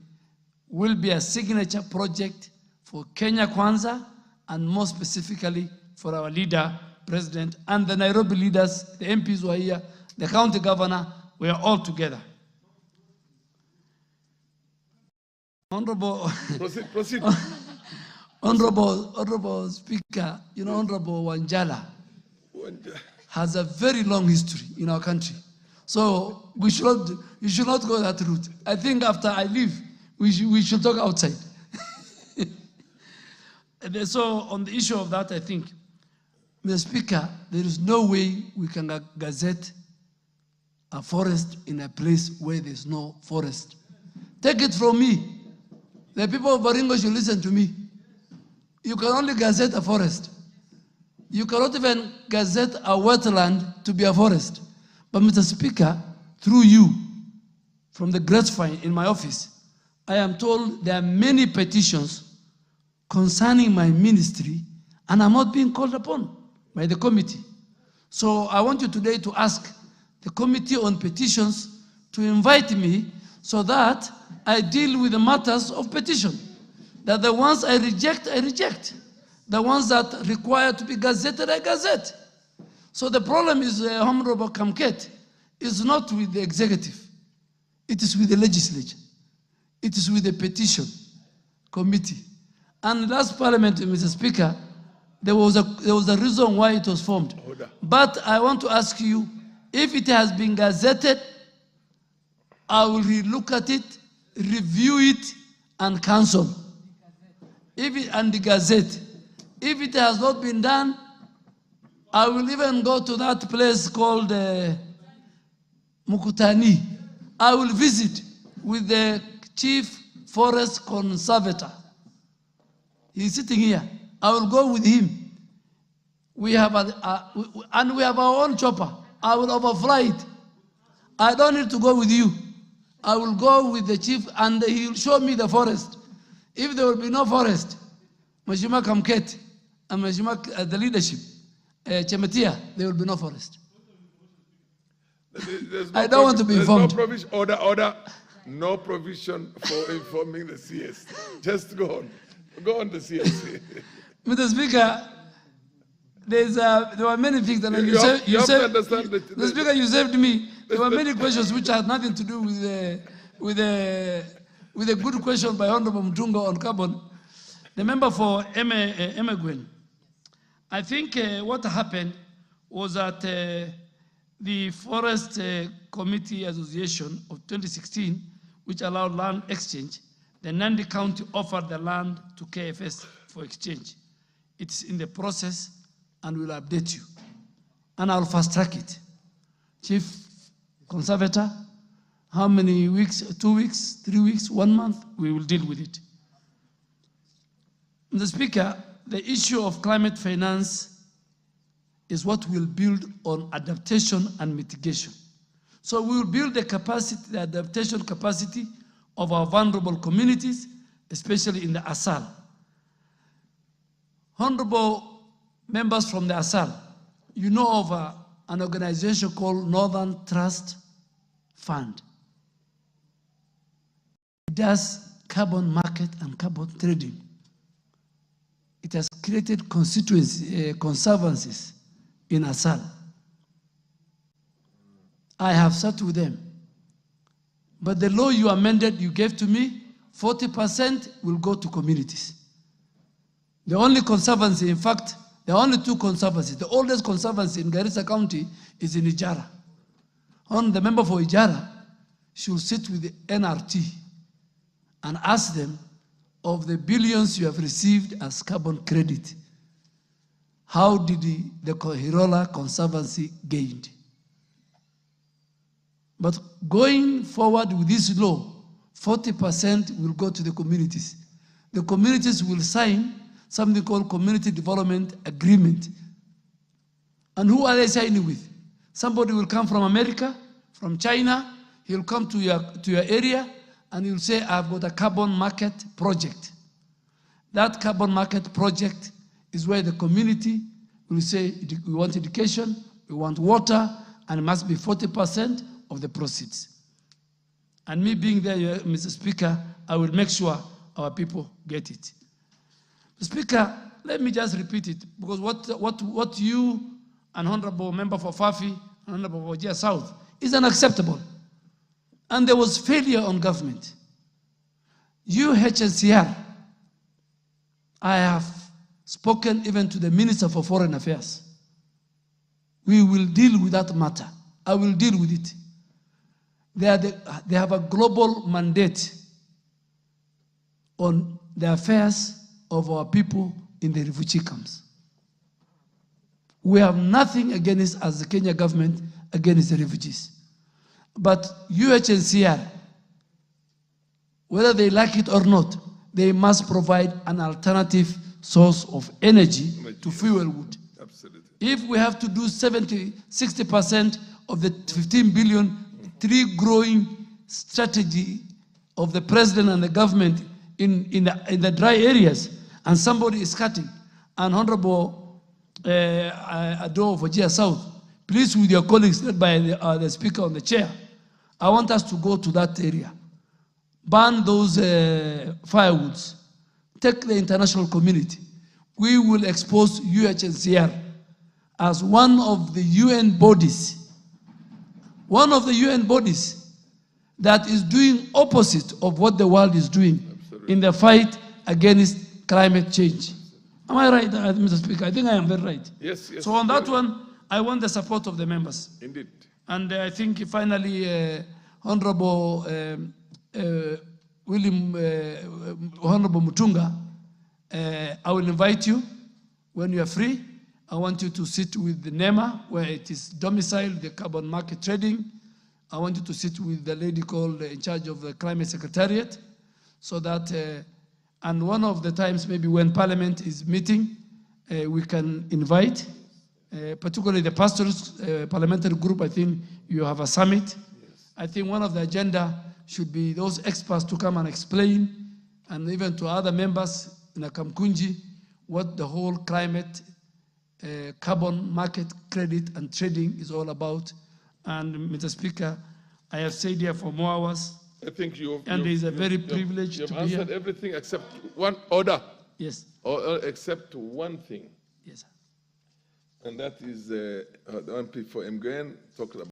will be a signature project for Kenya Kwanza, and more specifically for our leader, President, and the Nairobi leaders, the MPs who are here, the county governor, we are all together. Honorable, proceed. Honorable Speaker, you know, Honorable Wanjala has a very long history in our country. So you should not go that route. I think after I leave, we should talk outside. So on the issue of that, I think, Mr. Speaker, there is no way we can gazette a forest in a place where there's no forest. Take it from me. The people of Baringo should listen to me. You can only gazette a forest. You cannot even gazette a wetland to be a forest. But Mr. Speaker, through you, from the grapevine in my office, I am told there are many petitions concerning my ministry, and I'm not being called upon by the committee. So I want you today to ask the Committee on Petitions to invite me so that I deal with the matters of petition. That the ones I reject, I reject. The ones that require to be gazetted, I gazette. So the problem is, Honorable Kamket, is not with the executive. It is with the legislature. It is with the petition committee. And last parliament, Mr. Speaker, there was a reason why it was formed. Order. But I want to ask you, if it has been gazetted, I will relook at it, review it, and cancel. And the gazette. If it has not been done, I will even go to that place called Mukutani. I will visit with the chief forest conservator. He's sitting here. I will go with him. We have and we have our own chopper. I will overfly it. I don't need to go with you. I will go with the chief, and he will show me the forest. If there will be no forest, Mheshimiwa Kamket and Mheshimiwa the leadership, Chematia, there will be no forest. I don't want to be informed. No provision, order. No provision for informing the CS. Just go on. Go on the CS. Mr. Speaker, there were many things that you have to understand the Speaker, you saved me. There were many questions which had nothing to do with a good question by Honorable Mtungo on carbon. The member for Emegwen. I think what happened was that the Forest Committee Association of 2016, which allowed land exchange, the Nandi County offered the land to KFS for exchange. It's in the process, and we'll update you. And I'll fast track it. Chief Conservator, how many weeks? 2 weeks, 3 weeks, 1 month? We will deal with it. Mr. Speaker, the issue of climate finance is what we'll build on adaptation and mitigation. So we will build the capacity, the adaptation capacity of our vulnerable communities, especially in the ASAL. Honorable members from the ASAL, you know of an organization called Northern Trust Fund. It does carbon market and carbon trading. It has created conservancies in ASAL. I have sat with them. But the law you amended, you gave to me, 40% will go to communities. The only conservancy, in fact, there are only 2 conservancies. The oldest conservancy in Garissa County is in Ijara. The member for Ijara should sit with the NRT and ask them, of the billions you have received as carbon credit, how did the Hirola Conservancy gained? But going forward with this law, 40% will go to the communities. The communities will sign something called Community Development Agreement. And who are they signing with? Somebody will come from America, from China, he'll come to your area, and he'll say, I've got a carbon market project. That carbon market project is where the community will say, we want education, we want water, and it must be 40% of the proceeds. And me being there, Mr. Speaker, I will make sure our people get it. Speaker, let me just repeat it, because what you, an honorable member for Fafi, honorable for Wajir South, is unacceptable. And there was failure on government. UNHCR, I have spoken even to the Minister for Foreign Affairs. We will deal with that matter. I will deal with it. They have a global mandate on the affairs of our people in the refugee camps. We have nothing against, as the Kenya government, against the refugees. But UNHCR, whether they like it or not, they must provide an alternative source of energy to fuel wood. Absolutely. If we have to do 60% of the 15 billion tree growing strategy of the president and the government in the dry areas, and somebody is cutting, and Honorable Ado of Wajir South, please with your colleagues led by the speaker on the chair, I want us to go to that area. Ban those firewoods. Take the international community. We will expose UNHCR as one of the UN bodies, that is doing opposite of what the world is doing in the fight against climate change. Am I right, Mr. Speaker? I think I am very right. Yes, yes. So on that one, I want the support of the members. Indeed. And I think finally, Honorable Honorable Mutunga, I will invite you when you are free. I want you to sit with the NEMA, where it is domiciled, the carbon market trading. I want you to sit with the lady called in charge of the climate secretariat, so that, and one of the times maybe when Parliament is meeting, we can invite, particularly the pastors parliamentary group. I think you have a summit. Yes. I think one of the agenda should be those experts to come and explain, and even to other members in Akamkunji, what the whole climate carbon market credit and trading is all about. And Mr. Speaker, I have stayed here for more hours. I think and it is a very privilege to be here. You've answered everything except one order. Yes. Or except one thing. Yes, sir. And that is the MP for Mgwen talked about.